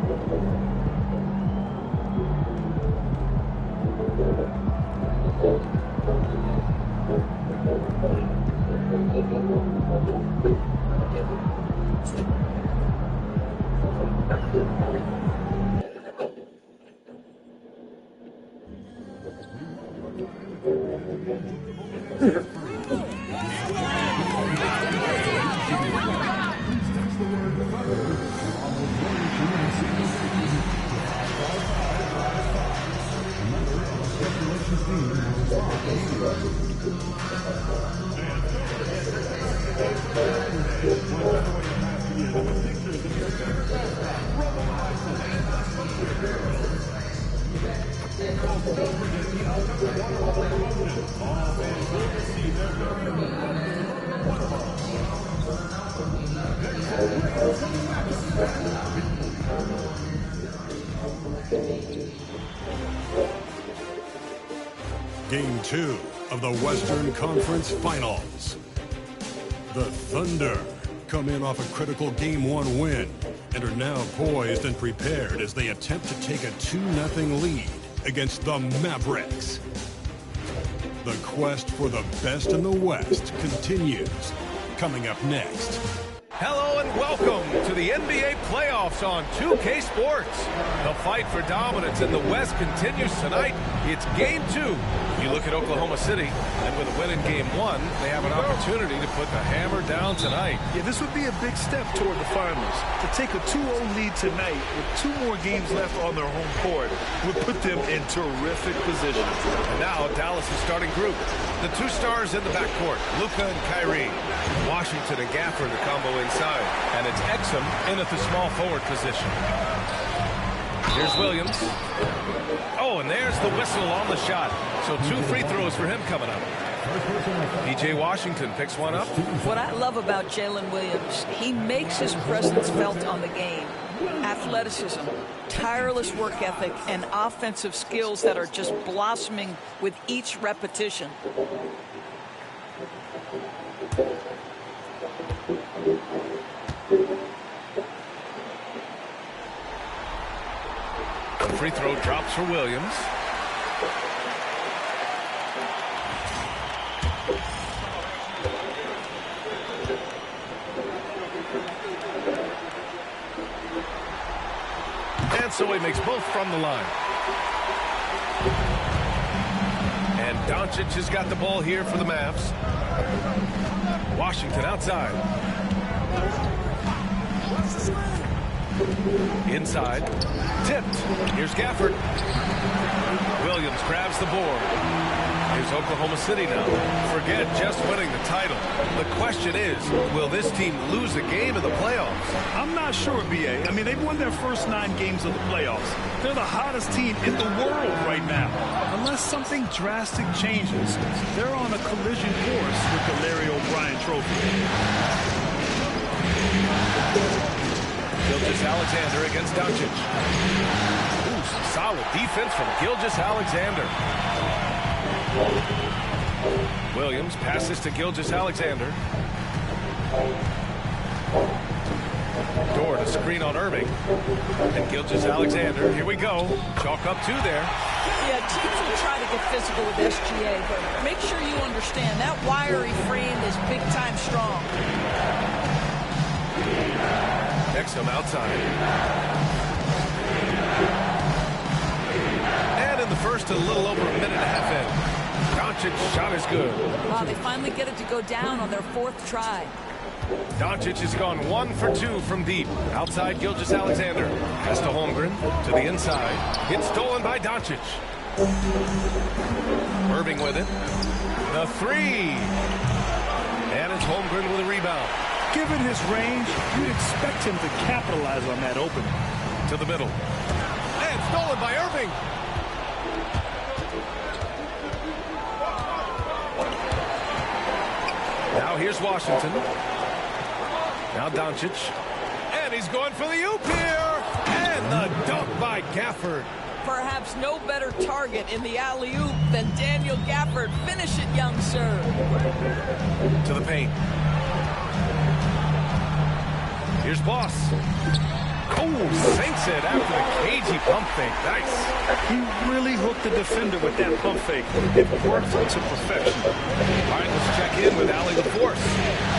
Game 2 of the Western Conference Finals. The Thunder come in off a critical Game 1 win and are now poised and prepared as they attempt to take a 2-0 lead against the Mavericks. The quest for the best in the West continues. Coming up next. Hello and welcome to the NBA playoffs on 2K Sports. The fight for dominance in the West continues tonight. It's Game 2. You look at Oklahoma City, and with a win in Game 1, they have an opportunity to put the hammer down tonight. Yeah, this would be a big step toward the finals. To take a 2-0 lead tonight with 2 more games left on their home court would put them in terrific position. And now Dallas' starting group. The 2 stars in the backcourt, Luka and Kyrie. Washington and Gafford, the combo inside. And it's Exum in at the small forward position. Here's Williams. Oh, and there's the whistle on the shot. So 2 free throws for him coming up. P.J. Washington picks one up. What I love about Jalen Williams, he makes his presence felt on the game. Athleticism, tireless work ethic, and offensive skills that are just blossoming with each repetition. The free throw drops for Williams. And so he makes both from the line. And Doncic has got the ball here for the Mavs. Washington outside. Inside. Tipped. Here's Gafford. Williams grabs the board. Here's Oklahoma City now. Forget just winning the title. The question is, will this team lose a game in the playoffs? I'm not sure, B.A. I mean, they've won their first 9 games of the playoffs. They're the hottest team in the world right now. Unless something drastic changes, they're on a collision course with the Larry O'Brien Trophy. Gilgeous-Alexander against Doncic. Ooh, solid Solid defense from Gilgeous-Alexander. Williams passes to Gilgeous-Alexander. Dort to screen on Irving. And Gilgeous-Alexander, here we go. Chalk up 2 there. Yeah, teams will try to get physical with SGA, but make sure you understand that wiry frame is big-time strong. Exum outside. And in the first, a little over a minute and a half in. Doncic's shot is good. Wow, they finally get it to go down on their 4th try. Doncic has gone 1 for 2 from deep. Outside Gilgeous-Alexander. Pass to Holmgren. To the inside. It's stolen by Doncic. Irving with it. The 3. And it's Holmgren with a rebound. Given his range, you'd expect him to capitalize on that opening. To the middle. And stolen by Irving. Now here's Washington. Now Doncic. And he's going for the oop here. And the dunk by Gafford. Perhaps no better target in the alley-oop than Daniel Gafford. Finish it, young sir. To the paint. Here's Boss. Oh, sinks it after the cagey pump fake. Nice. He really hooked the defender with that pump fake. It worked to perfection. All right, let's check in with Allie LaForce.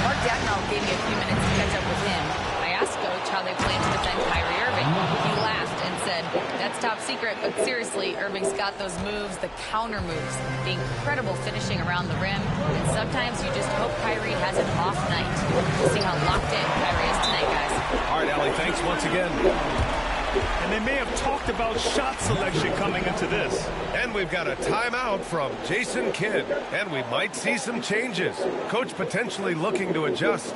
Mark Dagnall gave me a few minutes to catch up with him. I asked Coach how they plan to defend Kyrie Irving. He laughed and said, "That's top secret, but seriously, Irving's got those moves, the counter moves, the incredible finishing around the rim, and sometimes you just hope Kyrie has an off night. We'll see how locked in Kyrie is tonight, guys." All right, Allie, thanks once again. And they may have talked about shot selection coming into this. And we've got a timeout from Jason Kidd. And we might see some changes. Coach potentially looking to adjust.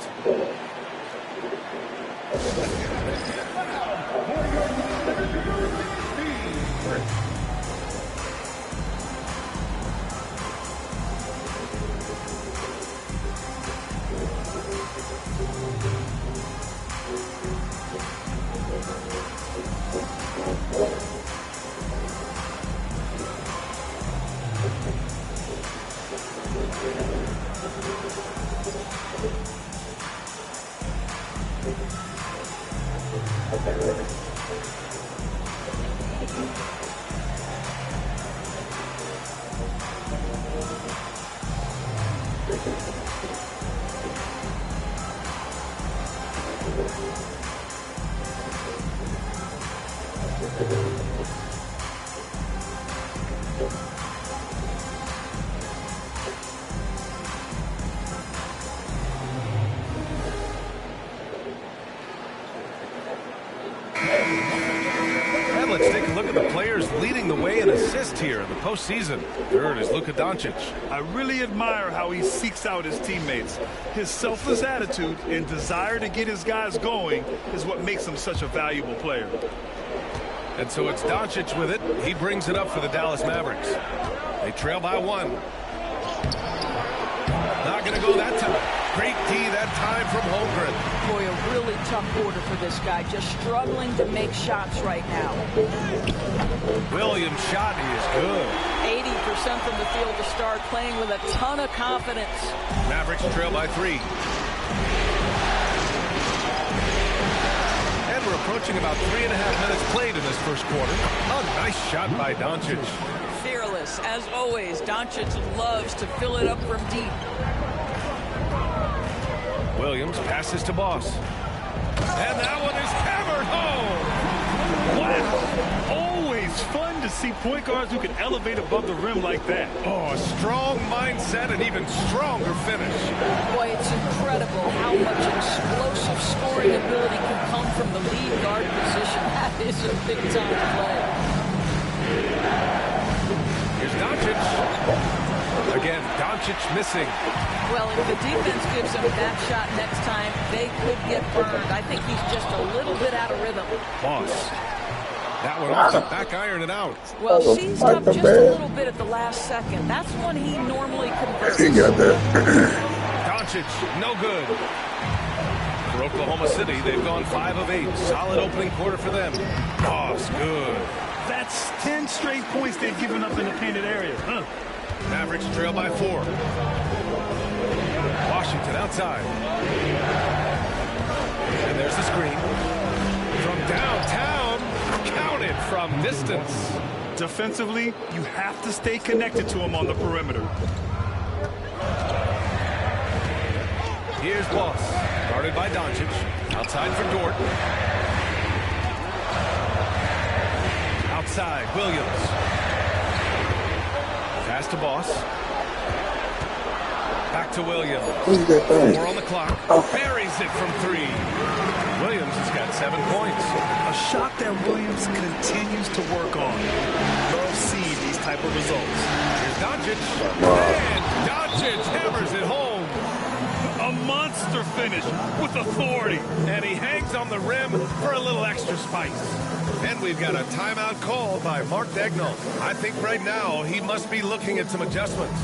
And let's take a look at the players leading the way in assists here in the postseason. Third is Luka Doncic. I really admire how he seeks out his teammates. His selfless attitude and desire to get his guys going is what makes him such a valuable player. And so it's Doncic with it. He brings it up for the Dallas Mavericks. They trail by 1. Not going to go that time. Great D that time from Holmgren. Boy, a really tough quarter for this guy. Just struggling to make shots right now. Williams' shot is good. 80% from the field to start, playing with a ton of confidence. Mavericks trail by 3. And we're approaching about 3.5 minutes played in this first quarter. A nice shot by Doncic. Fearless, as always. Doncic loves to fill it up from deep. Williams passes to Boss. And that one is hammered home. Wow. Always fun to see point guards who can elevate above the rim like that. Oh, a strong mindset and even stronger finish. Boy, it's incredible how much explosive scoring ability can come from the lead guard position. That is a big-time play. Here's Doncic. Again, Doncic missing. Well, if the defense gives him that shot next time, they could get burned. I think he's just a little bit out of rhythm. Boss. That one off the back iron and out. Well, seized up just a little bit at the last second. That's when he normally converts. He got that. Doncic, no good. For Oklahoma City, they've gone 5 of 8. Solid opening quarter for them. Boss, good. That's 10 straight points they've given up in the painted area. Mavericks trail by 4. Washington outside. And there's the screen. From downtown, counted from distance. Defensively, you have to stay connected to him on the perimeter. Here's Boss, guarded by Doncic. Outside for Dort. Outside, Williams. Pass to Boss. Back to Williams. 4 on the clock. Buries it from 3. Williams has got 7 points. A shot that Williams continues to work on. Love seeing these type of results. Here's Doncic. And Doncic hammers it home. A monster finish with authority. And he hangs on the rim for a little extra spice. And we've got a timeout call by Mark Daigneault. I think right now he must be looking at some adjustments.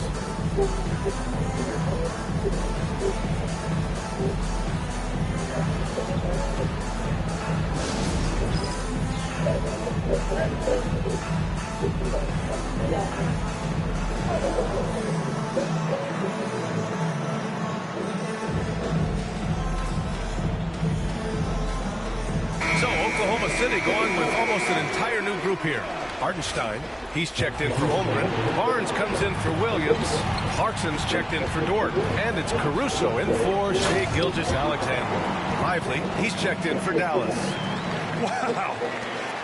So Oklahoma City going with almost an entire new group here. Hartenstein, he's checked in for Holmgren. Barnes comes in for Williams. Clarkson's checked in for Dort. And it's Caruso in for Shai Gilgeous-Alexander. Lively, he's checked in for Dallas. Wow.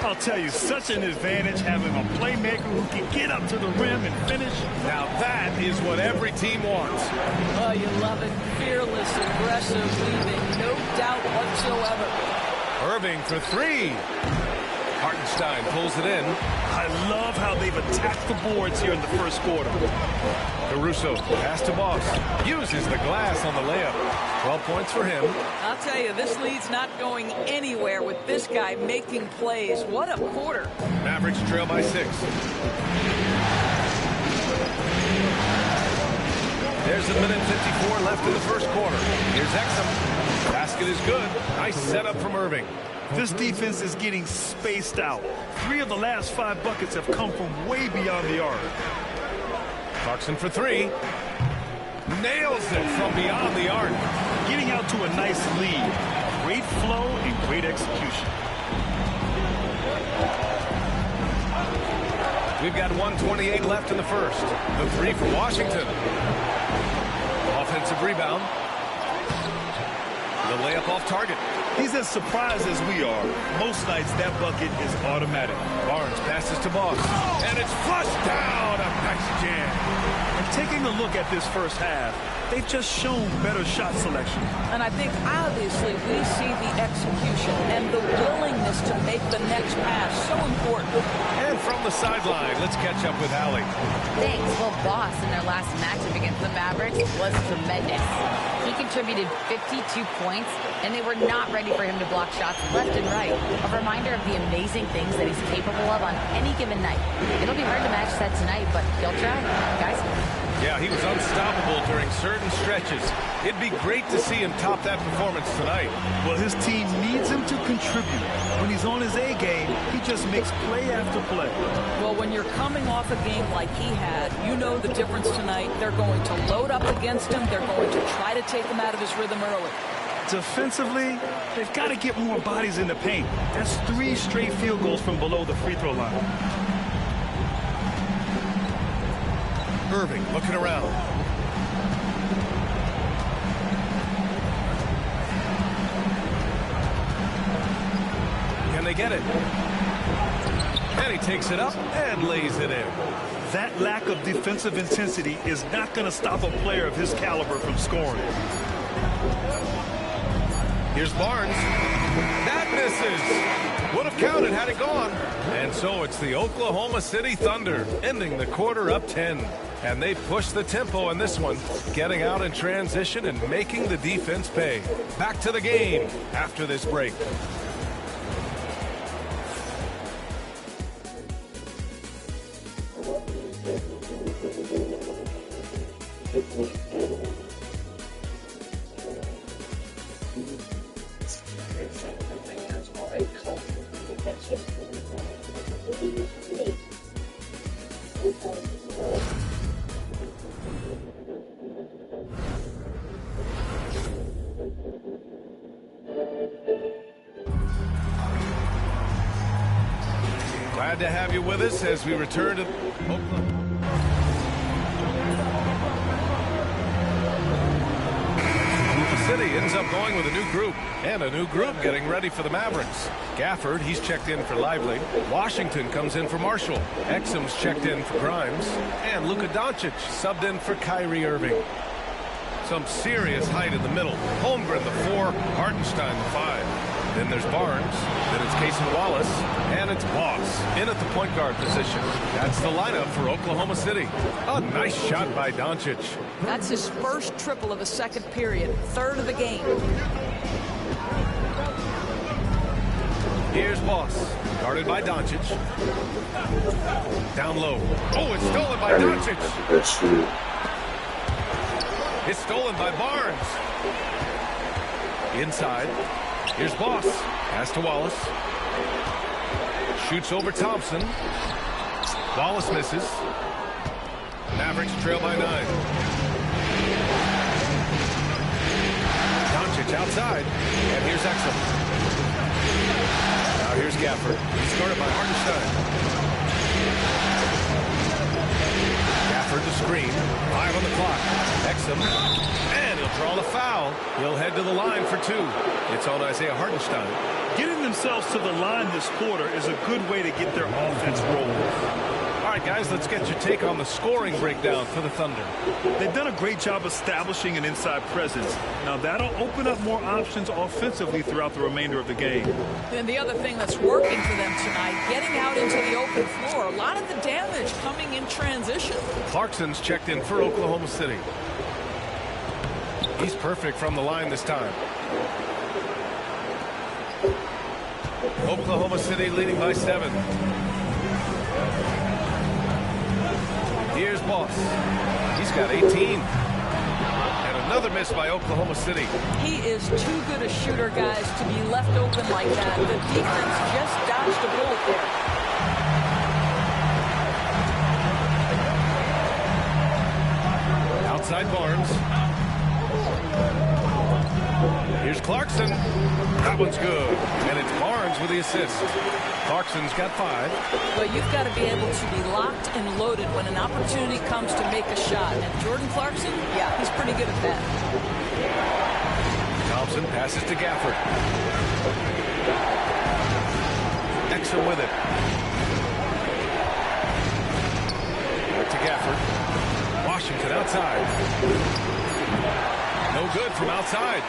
I'll tell you, such an advantage having a playmaker who can get up to the rim and finish. Now that is what every team wants. Oh, you love it. Fearless, aggressive, leaving no doubt whatsoever. Irving for 3. Hartenstein pulls it in. I love how they've attacked the boards here in the first quarter. Caruso, pass to Boss. Uses the glass on the layup. 12 points for him. I'll tell you, this lead's not going anywhere with this guy making plays. What a quarter. Mavericks trail by 6. There's a minute 54 left in the first quarter. Here's Exum. Basket is good. Nice setup from Irving. This defense is getting spaced out. 3 of the last 5 buckets have come from way beyond the arc. Clarkson for 3. Nails it from beyond the arc. Getting out to a nice lead. Great flow and great execution. We've got 1:28 left in the first. The 3 for Washington. Offensive rebound. The layup off target. He's as surprised as we are. Most nights that bucket is automatic. Barnes passes to Boss. And it's flushed down. A nice jam. And taking a look at this first half, they've just shown better shot selection. And I think obviously we see the execution and the willingness to make the next pass so important. And from the sideline, let's catch up with Allie. Thanks. Well, Boss in their last matchup against the Mavericks was tremendous. He contributed 52 points, and they were not ready for him to block shots left and right. A reminder of the amazing things that he's capable of on any given night. It'll be hard to match that tonight, but he'll try. Guys? Yeah, he was unstoppable during certain stretches. It'd be great to see him top that performance tonight. Well, his team needs him to contribute. When he's on his A game, he just makes play after play. Well, when you're coming off a game like he had, you know the difference tonight. They're going to load up against him. They're going to try to take him out of his rhythm early. Defensively, they've got to get more bodies in the paint. That's 3 straight field goals from below the free throw line. Irving looking around. Can they get it? And he takes it up and lays it in. That lack of defensive intensity is not going to stop a player of his caliber from scoring. Here's Barnes. That misses. Would have counted had it gone. And so it's the Oklahoma City Thunder ending the quarter up 10. And they push the tempo in this one, getting out in transition and making the defense pay. Back to the game after this break. Thank you. Glad to have you with us as we return to Oklahoma. City ends up going with a new group, and a new group getting ready for the Mavericks. Gafford, he's checked in for Lively. Washington comes in for Marshall. Exum's checked in for Grimes. And Luka Doncic subbed in for Kyrie Irving. Some serious height in the middle. Holmgren, the 4. Hartenstein, the 5. Then there's Barnes. Then it's Cason Wallace. And it's Boss in at the point guard position. That's the lineup for Oklahoma City. A nice shot by Doncic. That's his first triple of the second period. Third of the game. Here's Boss. Guarded by Doncic. Down low. Oh, it's stolen by Doncic. It's stolen by Barnes. Inside. Here's Boss. Pass to Wallace. Shoots over Thompson. Wallace misses. Mavericks trail by 9. Doncic outside. And here's Exum. Now here's Gafford. He's guarded by Hartenstein. Gafford the screen. 5 on the clock. Exum. And he'll draw the foul. He'll head to the line for 2. It's on Isaiah Hartenstein. Getting themselves to the line this quarter is a good way to get their offense rolling. All right, guys, let's get your take on the scoring breakdown for the Thunder. They've done a great job establishing an inside presence. Now, that'll open up more options offensively throughout the remainder of the game. And the other thing that's working for them tonight, getting out into the open floor. A lot of the damage coming in transition. Clarkson's checked in for Oklahoma City. He's perfect from the line this time. Oklahoma City leading by 7. Here's Boss. He's got 18. And another miss by Oklahoma City. He is too good a shooter, guys, to be left open like that. The defense just dodged a bullet there. Outside Barnes. Here's Clarkson. That one's good. And it's Barnes with the assist. Clarkson's got 5. But you've got to be able to be locked and loaded when an opportunity comes to make a shot. And Jordan Clarkson, yeah, he's pretty good at that. Thompson passes to Gafford. Exum with it. Back to Gafford. Washington outside. No good from outside.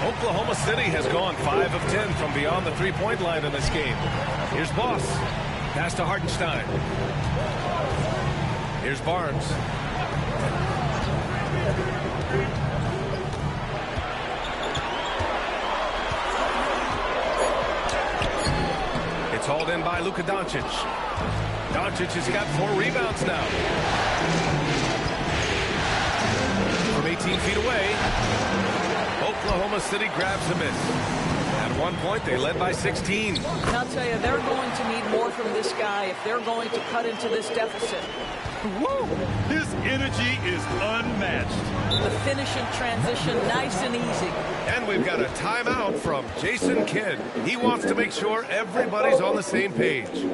Oklahoma City has gone 5 of 10 from beyond the three-point line in this game. Here's Boss. Pass to Hartenstein. Here's Barnes. It's hauled in by Luka Doncic. Doncic has got 4 rebounds now. From 18 feet away, Oklahoma City grabs a miss. At one point, they led by 16. And I'll tell you, they're going to need more from this guy if they're going to cut into this deficit. Woo! His energy is unmatched. The finish in transition, nice and easy. And we've got a timeout from Jason Kidd. He wants to make sure everybody's on the same page.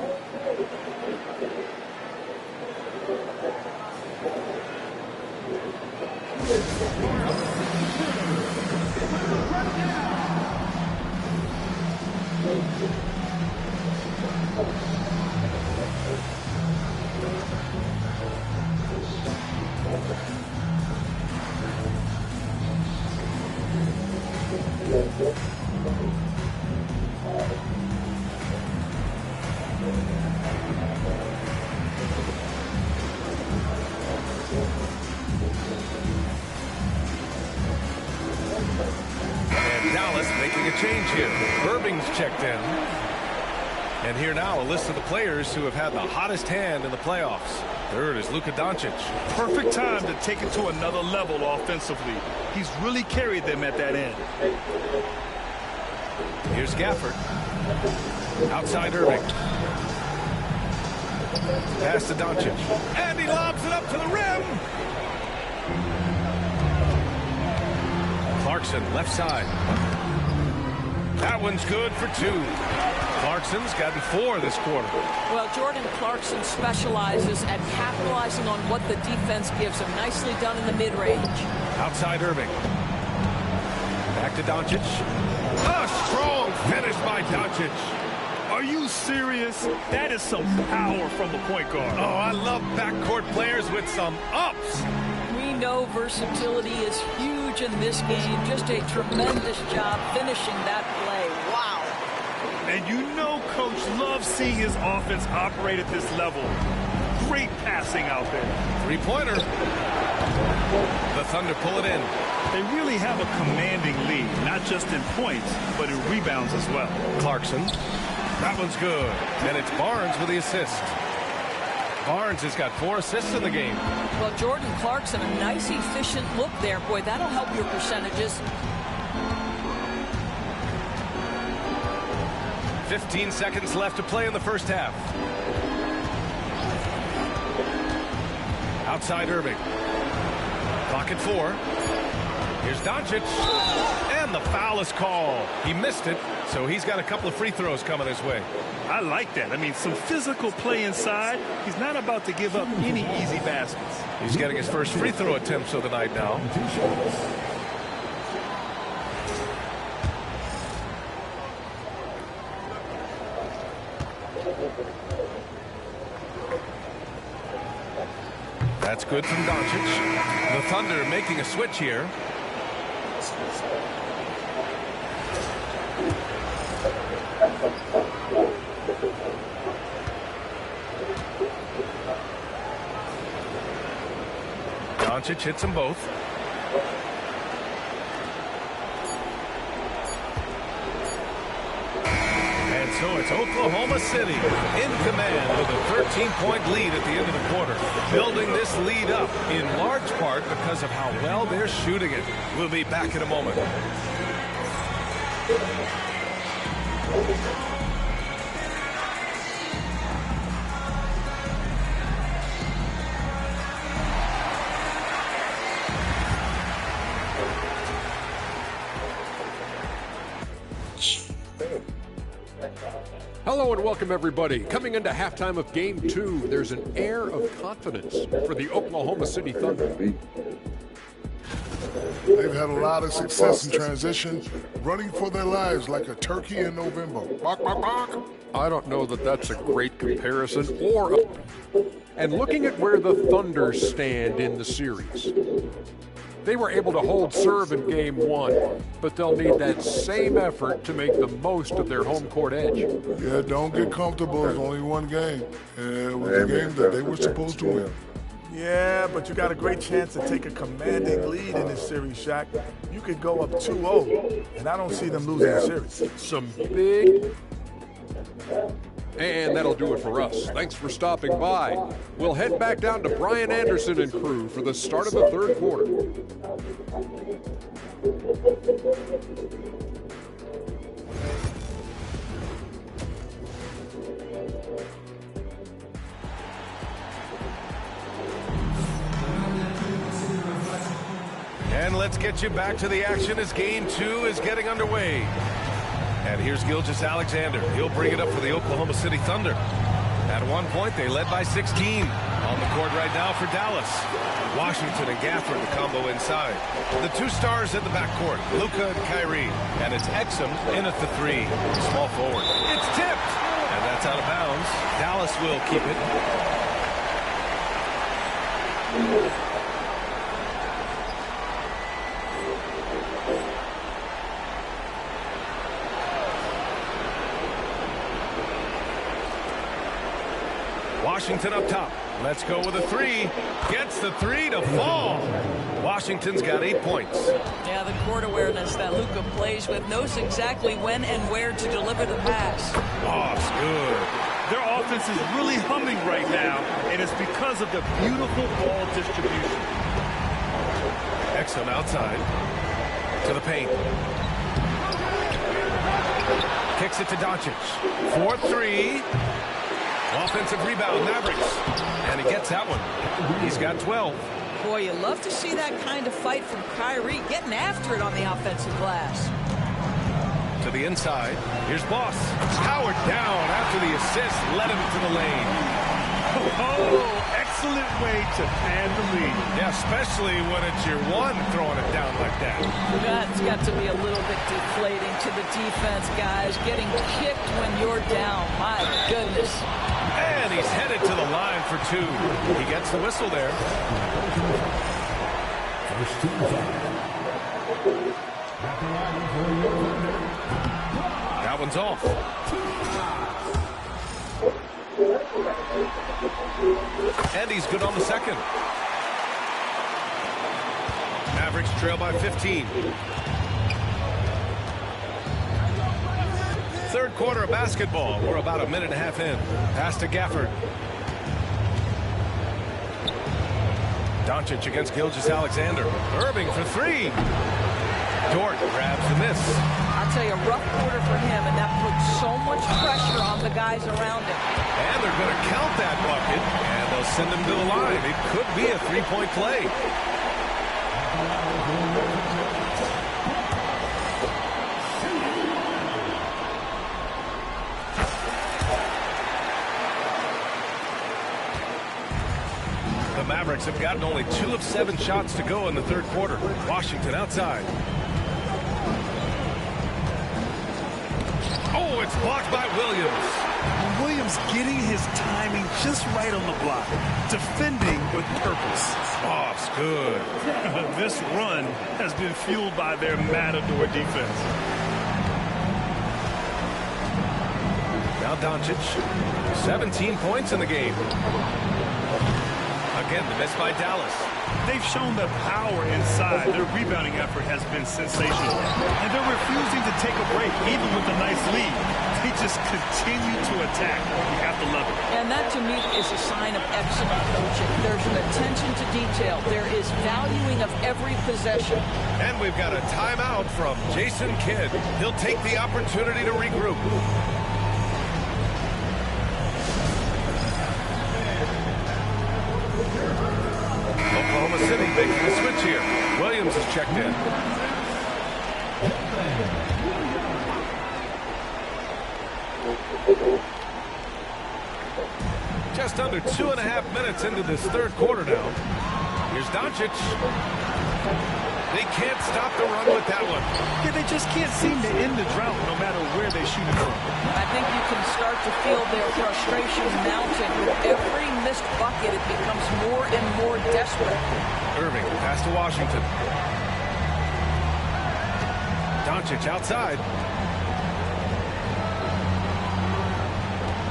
Checked in. And here now a list of the players who have had the hottest hand in the playoffs. Third is Luka Doncic. Perfect time to take it to another level offensively. He's really carried them at that end. Here's Gafford. Outside Irving. Pass to Doncic. And he lobs it up to the rim. Clarkson left side. That one's good for 2. Clarkson's gotten 4 this quarter. Well, Jordan Clarkson specializes at capitalizing on what the defense gives him. Nicely done in the mid-range. Outside Irving. Back to Doncic. A strong finish by Doncic. Are you serious? That is some power from the point guard. Oh, I love backcourt players with some ups. We know versatility is huge in this game. Just a tremendous job finishing that play. Wow. And you know Coach loves seeing his offense operate at this level. Great passing out there. Three-pointer. The Thunder pull it in. They really have a commanding lead, not just in points, but in rebounds as well. Clarkson. That one's good. And it's Barnes with the assist. Barnes has got 4 assists in the game. Well, Jordan Clarkson, a nice, efficient look there. Boy, that'll help your percentages. 15 seconds left to play in the first half. Outside Irving. Clock at 4. Here's Doncic. And the foul is called. He missed it, so he's got a couple of free throws coming his way. I like that. I mean, some physical play inside. He's not about to give up any easy baskets. He's getting his first free throw attempts of the night now. That's good from Doncic. The Thunder making a switch here. Doncic hits them both. And so it's Oklahoma City in command with a 13-point lead at the end of the quarter. Building this lead up in large part because of how well they're shooting it. We'll be back in a moment. Hello and welcome everybody. Coming into halftime of Game 2, there's an air of confidence for the Oklahoma City Thunder. They've had a lot of success in transition, running for their lives like a turkey in November. Bark, bark, bark. I don't know that that's a great comparison and looking at where the Thunder stand in the series. They were able to hold serve in Game 1, but they'll need that same effort to make the most of their home court edge. Yeah, don't get comfortable. It's only one game. It was a game that they were supposed to win. Yeah, but you got a great chance to take a commanding lead in this series, Shaq. You could go up 2-0, and I don't see them losing the series. Some big... And that'll do it for us. Thanks for stopping by. We'll head back down to Brian Anderson and crew for the start of the third quarter. And let's get you back to the action as Game 2 is getting underway. And here's Gilgeous-Alexander. He'll bring it up for the Oklahoma City Thunder. At one point, they led by 16. On the court right now for Dallas. Washington and Gafford, the combo inside. The two stars in the backcourt, Luka and Kyrie. And it's Exum in at the 3. Small forward. It's tipped. And that's out of bounds. Dallas will keep it. Washington up top. Let's go with a 3. Gets the 3 to fall. Washington's got 8 points. Yeah, the court awareness that Luka plays with, knows exactly when and where to deliver the pass. Oh, it's good. Their offense is really humming right now, and it's because of the beautiful ball distribution. Exum outside to the paint. Kicks it to Doncic. 4-3. Offensive rebound, Mavericks. And he gets that one. He's got 12. Boy, you love to see that kind of fight from Kyrie, getting after it on the offensive glass. To the inside. Here's Boss. Powered down after the assist. Led him to the lane. Oh, excellent way to pad the lead. Yeah, especially when it's your one throwing it down like that. That's got to be a little bit deflating to the defense, guys. Getting kicked when you're down. My goodness. And he's headed to the line for 2. He gets the whistle there. That one's off. And he's good on the second. Mavericks trail by 15. Third quarter of basketball. We're about a minute and a half in. Pass to Gafford. Doncic against Gilgeous-Alexander. Irving for 3. Dort grabs the miss. I'll tell you, a rough quarter for him, and that puts so much pressure on the guys around him. And they're going to count that bucket, and they'll send him to the line. It could be a 3-point play. The Mavericks have gotten only 2 of 7 shots to go in the third quarter. Washington outside. Oh, it's blocked by Williams. Williams getting his timing just right on the block. Defending with purpose. Off's good. This run has been fueled by their matador defense. Now Doncic. 17 points in the game. Again, the miss by Dallas. They've shown that power inside. Their rebounding effort has been sensational. And they're refusing to take a break, even with a nice lead. They just continue to attack. You have to love it. And that, to me, is a sign of excellent coaching. There's an attention to detail. There is valuing of every possession. And we've got a timeout from Jason Kidd. He'll take the opportunity to regroup. Oklahoma City making the switch here. Williams is checked in. Just under 2.5 minutes into this third quarter now. Here's Doncic. They can't stop the run with that one. Yeah, they just can't seem to end the drought no matter where they shoot it from. I think you can start to feel their frustration mounting. With every missed bucket, it becomes more and more desperate. Irving, pass to Washington. Doncic outside.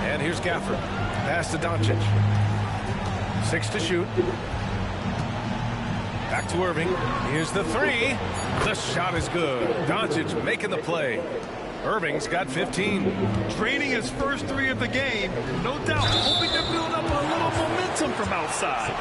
And here's Gafford. Pass to Doncic. 6 to shoot. Back to Irving. Here's the 3. The shot is good. Doncic making the play. Irving's got 15. Draining his first 3 of the game. No doubt hoping to build up a little momentum from outside.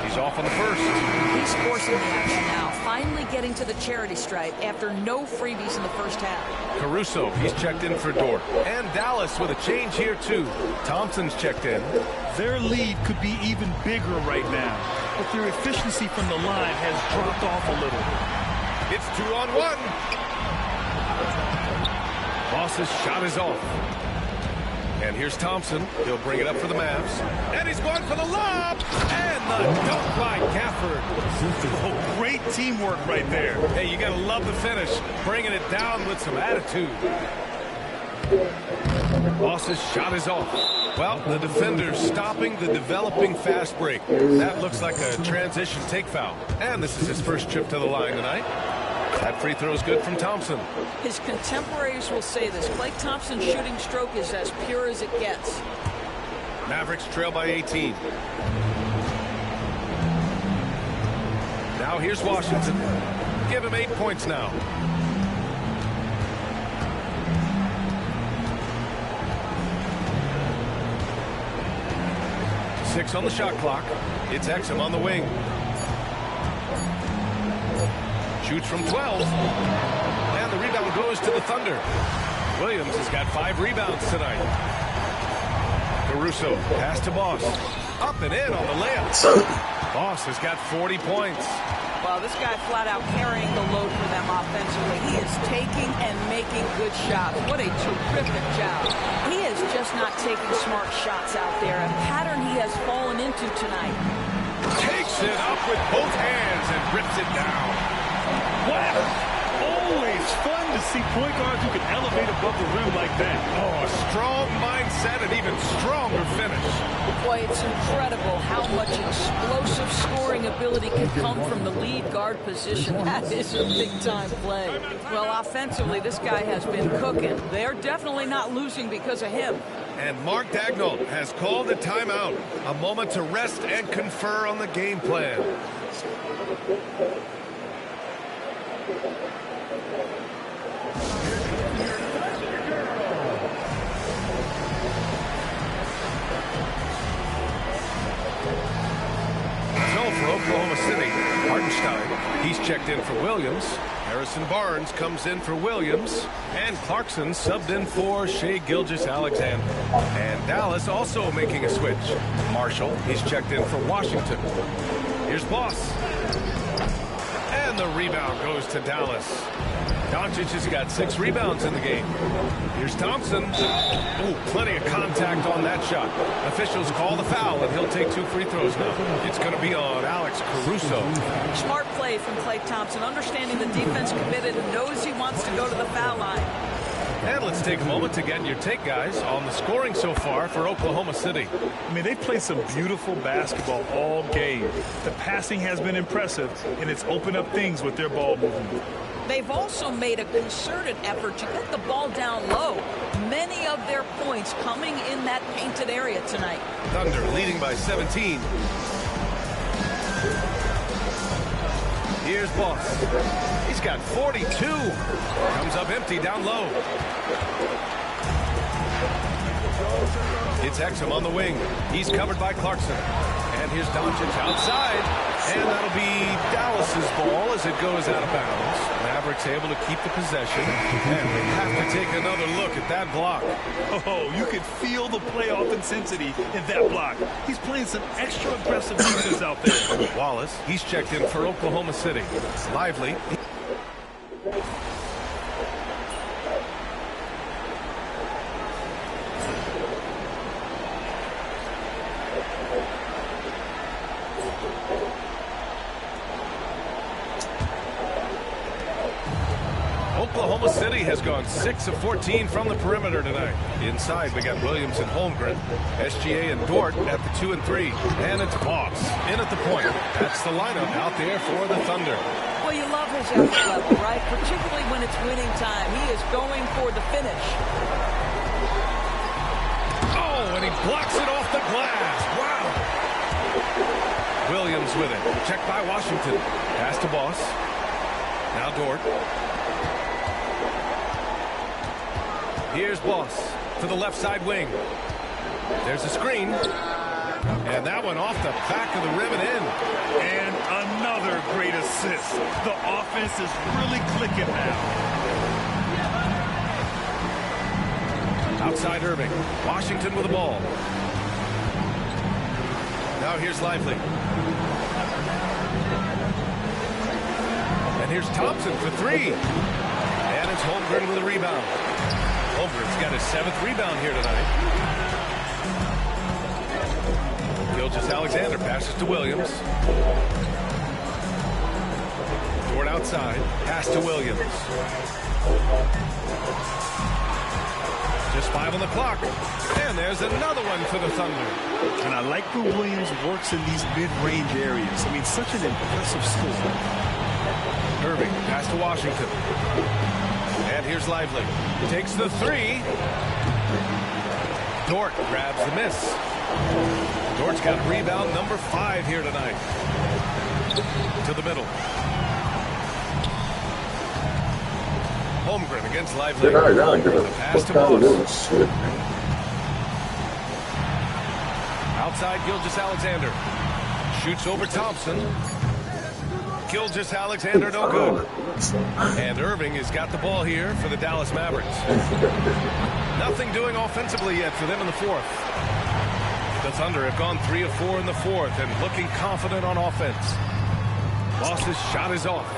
He's off on the first. He's forcing the action now. Finally getting to the charity stripe after no freebies in the first half. Caruso, he's checked in for Dort. And Dallas with a change here, too. Thompson's checked in. Their lead could be even bigger right now, but their efficiency from the line has dropped off a little. It's 2-on-1. Boss's shot is off. And here's Thompson. He'll bring it up for the Mavs. And he's going for the lob. And the dunk by Gafford. Oh, great teamwork right there. Hey, you got to love the finish. Bringing it down with some attitude. Boss's shot is off. Well, the defender's stopping the developing fast break. That looks like a transition take foul. And this is his first trip to the line tonight. That free throw is good from Thompson. His contemporaries will say this. Klay Thompson's shooting stroke is as pure as it gets. Mavericks trail by 18. Now here's Washington. Give him 8 points now. Six on the shot clock. It's Exum on the wing. Shoots from 12. And the rebound goes to the Thunder. Williams has got 5 rebounds tonight. Caruso, pass to Boss. Up and in on the layup. Boss has got 40 points. Well, this guy flat out carrying the load for them offensively. He is taking and making good shots. What a terrific job. He is just not taking smart shots out there, a pattern he has fallen into tonight. Takes it up with both hands and rips it down. Wow. Always fun to see point guards who can elevate above the rim like that. Oh, a strong mindset and even stronger finish. Boy, it's incredible how much explosive scoring ability can come from the lead guard position. That is a big-time play. Well, offensively, this guy has been cooking. They're definitely not losing because of him. And Mark Daigneault has called a timeout. A moment to rest and confer on the game plan. For Oklahoma City, Hartenstein, he's checked in for Williams. Harrison Barnes comes in for Williams. And Clarkson subbed in for Shai Gilgeous-Alexander. And Dallas also making a switch. Marshall, he's checked in for Washington. Here's Boss. And the rebound goes to Dallas. Doncic has got 6 rebounds in the game. Here's Thompson. Oh, plenty of contact on that shot. Officials call the foul, and he'll take 2 free throws now. It's going to be on Alex Caruso. Smart play from Klay Thompson, understanding the defense committed and knows he wants to go to the foul line. And let's take a moment to get your take, guys, on the scoring so far for Oklahoma City. I mean, they played some beautiful basketball all game. The passing has been impressive, and it's opened up things with their ball movement. They've also made a concerted effort to get the ball down low. Many of their points coming in that painted area tonight. Thunder leading by 17. Here's Boss. He's got 42. Comes up empty down low. It's Exum on the wing. He's covered by Clarkson. And here's Doncic outside. And that'll be Dallas's ball as it goes out of bounds. Mavericks able to keep the possession. And we have to take another look at that block. Oh, you could feel the playoff intensity in that block. He's playing some extra aggressive defense out there. Wallace, he's checked in for Oklahoma City. Lively. Oklahoma City has gone 6 of 14 from the perimeter tonight. Inside, we got Williams and Holmgren, SGA and Dort at the 2 and 3. And it's Boss in at the point. That's the lineup out there for the Thunder. Well, you love his effort level, right? Particularly when it's winning time. He is going for the finish. Oh, and he blocks it off the glass. Wow. Williams with it. Checked by Washington. Pass to Boss. Now Dort. Here's Boss to the left side wing. There's a screen. And that one off the back of the rim and in. And another great assist. The offense is really clicking now. Outside Irving. Washington with the ball. Now here's Lively. And here's Thompson for 3. And it's Holmgren with a rebound. Holmgren's got his 7th rebound here tonight. Gilgeous-Alexander passes to Williams. Dort outside. Pass to Williams. Just 5 on the clock. And there's another one for the Thunder. And I like where Williams works in these mid-range areas. I mean, such an impressive score. Irving, pass to Washington. And here's Lively. Takes the 3. Dort grabs the miss. Dort's got rebound number 5 here tonight. To the middle. Holmgren against Lively. The pass to Boss. Outside Gilgeous-Alexander. Shoots over Thompson. Gilgeous-Alexander no good. And Irving has got the ball here for the Dallas Mavericks. Nothing doing offensively yet for them in the 4th. The Thunder have gone 3 of 4 in the fourth and looking confident on offense. Boss's shot is off.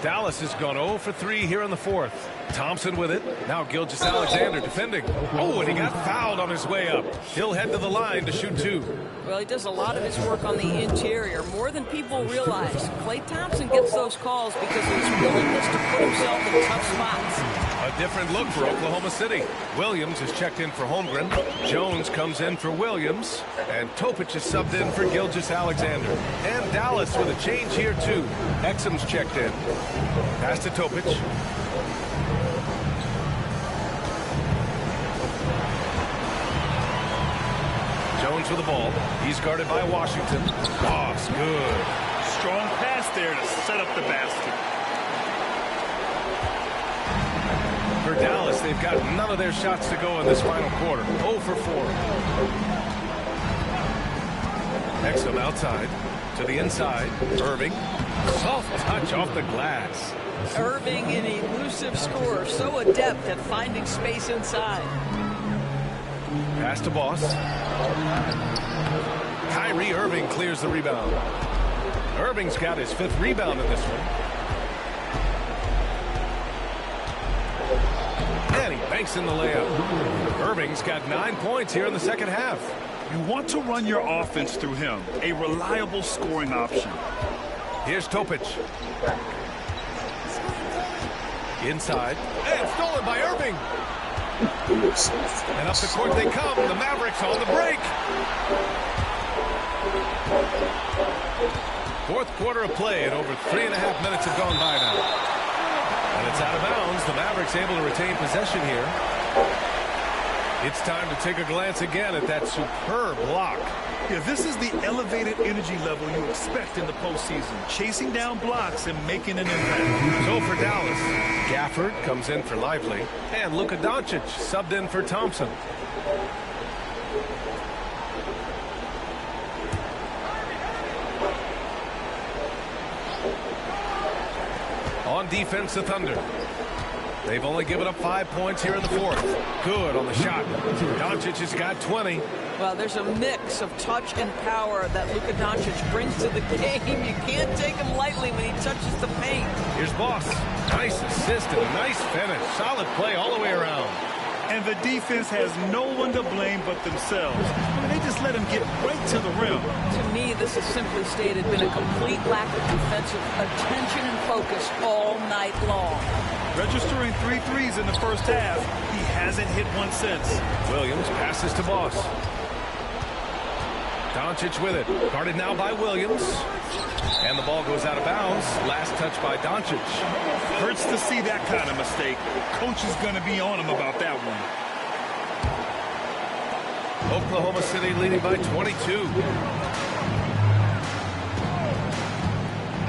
Dallas has gone 0 for 3 here in the fourth. Thompson with it. Now Gilgeous-Alexander defending. Oh, and he got fouled on his way up. He'll head to the line to shoot 2. Well, he does a lot of his work on the interior, more than people realize. Klay Thompson gets those calls because of his willingness to put himself in tough spots. A different look for Oklahoma City. Williams is checked in for Holmgren. Jones comes in for Williams. And Topic is subbed in for Gilgeous-Alexander. And Dallas with a change here, too. Exum's checked in. Pass to Topic. Jones with the ball. He's guarded by Washington. Boss, good. Strong pass there to set up the basket. For Dallas, they've got none of their shots to go in this final quarter. 0 for 4. Exum outside to the inside. Irving. Soft touch off the glass. Irving, an elusive scorer, so adept at finding space inside. Pass to Boss. Kyrie Irving clears the rebound. Irving's got his 5th rebound in this one. And he banks in the layup. Irving's got 9 points here in the second half. You want to run your offense through him. A reliable scoring option. Here's Topic. Inside. And stolen by Irving. And up the court they come. The Mavericks on the break. Fourth quarter of play, and over 3.5 minutes have gone by now. And it's out of bounds. The Mavericks able to retain possession here. It's time to take a glance again at that superb block. Yeah, this is the elevated energy level you expect in the postseason. Chasing down blocks and making an impact. So for Dallas, Gafford comes in for Lively. And Luka Doncic subbed in for Thompson. On defense, the Thunder. They've only given up 5 points here in the fourth. Good on the shot. Doncic has got 20. Well, there's a mix of touch and power that Luka Doncic brings to the game. You can't take him lightly when he touches the paint. Here's Boss. Nice assist and a nice finish. Solid play all the way around. And the defense has no one to blame but themselves. I mean, they just let him get right to the rim. To me, this has simply stated been a complete lack of defensive attention and focus all night long. Registering 3 threes in the first half, he hasn't hit one since. Williams passes to Boss. Doncic with it. Guarded now by Williams. And the ball goes out of bounds. Last touch by Doncic. Hurts to see that kind of mistake. Coach is going to be on him about that one. Oklahoma City leading by 22.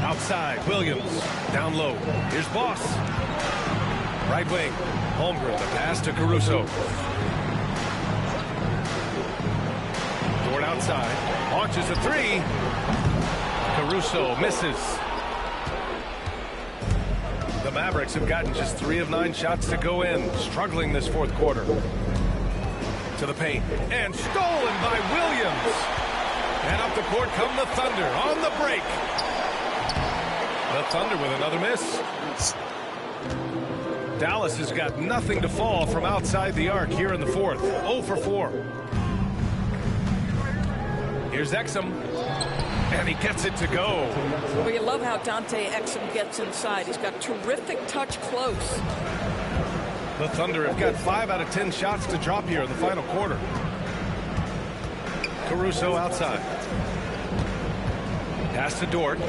Outside, Williams. Down low. Here's Boss. Right wing. Holmgren, the pass to Caruso. Dort outside. Launches a 3. Caruso misses. The Mavericks have gotten just 3 of 9 shots to go in. Struggling this fourth quarter. To the paint. And stolen by Williams. And up the court come the Thunder on the break. The Thunder with another miss. Dallas has got nothing to fall from outside the arc here in the fourth. 0 for 4. Here's Exum. And he gets it to go. Well, you love how Dante Exum gets inside. He's got terrific touch close. The Thunder have got 5 out of 10 shots to drop here in the final quarter. Caruso outside. Pass to Dort.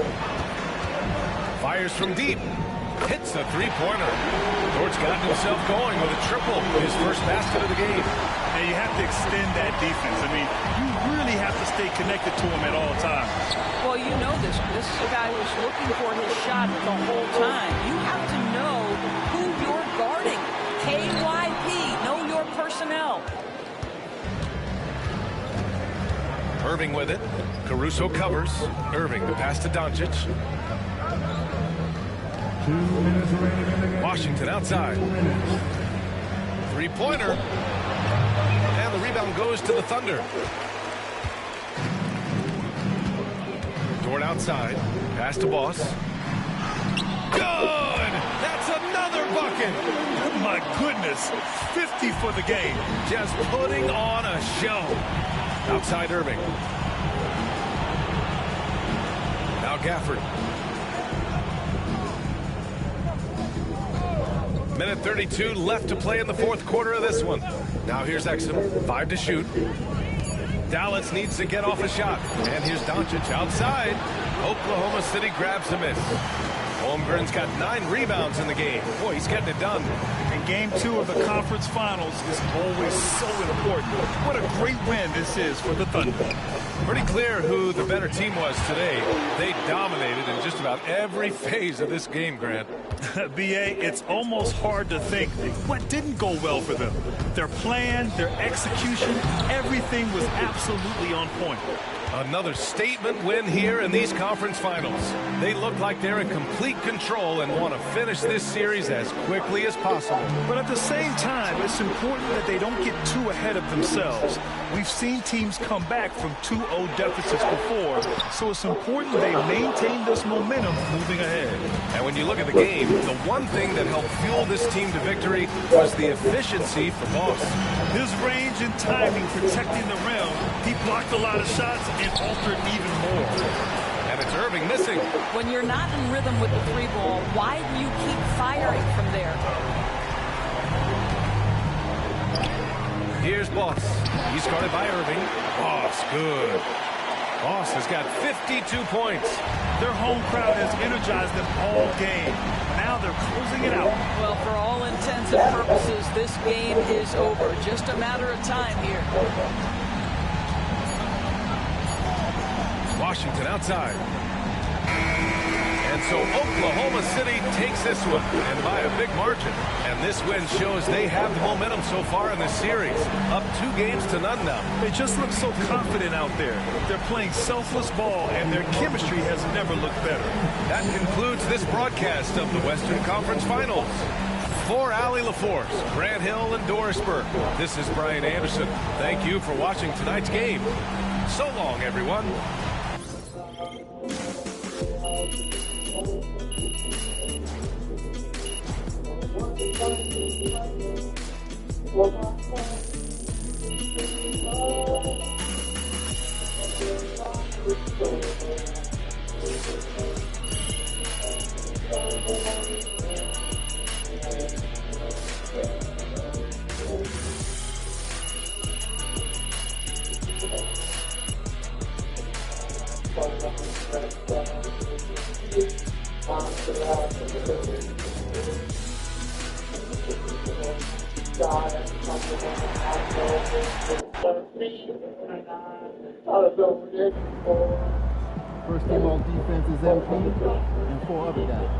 Fires from deep. Hits a 3-pointer. Dort's gotten himself going with a triple. His first basket of the game. And you have to extend that defense. I mean, you really have to stay connected to him at all times. Well, you know this. This is a guy who's looking for his shot the whole time. You have to know who you're guarding. KYP, know your personnel. Irving with it. Caruso covers. Irving, the pass to Doncic. Washington outside. 3-pointer. And the rebound goes to the Thunder. Dort outside. Pass to Boss. Good! That's another bucket! My goodness, 50 for the game. Just putting on a show. Outside Irving. Now Gafford. Minute 32 left to play in the fourth quarter of this one. Now here's Exum. 5 to shoot. Dallas needs to get off a shot. And here's Doncic outside. Oklahoma City grabs a miss. Holmgren's got 9 rebounds in the game. Boy, he's getting it done. And game 2 of the conference finals is always so important. What a great win this is for the Thunder. Pretty clear who the better team was today. They dominated in just about every phase of this game, Grant. B.A., it's almost hard to think what didn't go well for them. Their plan, their execution, everything was absolutely on point. Another statement win here in these conference finals. They look like they're in complete control and want to finish this series as quickly as possible. But at the same time, it's important that they don't get too ahead of themselves. We've seen teams come back from 2-0 deficits before, so it's important they maintain this momentum moving ahead. And when you look at the game, the one thing that helped fuel this team to victory was the efficiency for Boss. His range and timing protecting the rim, he blocked a lot of shots and altered even more. And it's Irving missing. When you're not in rhythm with the 3-ball, why do you keep firing from there? Here's Boss. He's guarded by Irving. Boss, good. Boss has got 52 points. Their home crowd has energized them all game. Now they're closing it out. Well, for all intents and purposes, this game is over. Just a matter of time here. Washington outside. And so Oklahoma City takes this one, and by a big margin. And this win shows they have the momentum so far in this series. Up 2 games to none now. They just look so confident out there. They're playing selfless ball, and their chemistry has never looked better. That concludes this broadcast of the Western Conference Finals. For Allie LaForce, Grant Hill, and Doris Burke, this is Brian Anderson. Thank you for watching tonight's game. So long, everyone. First team on defense is MP and 4 other guys.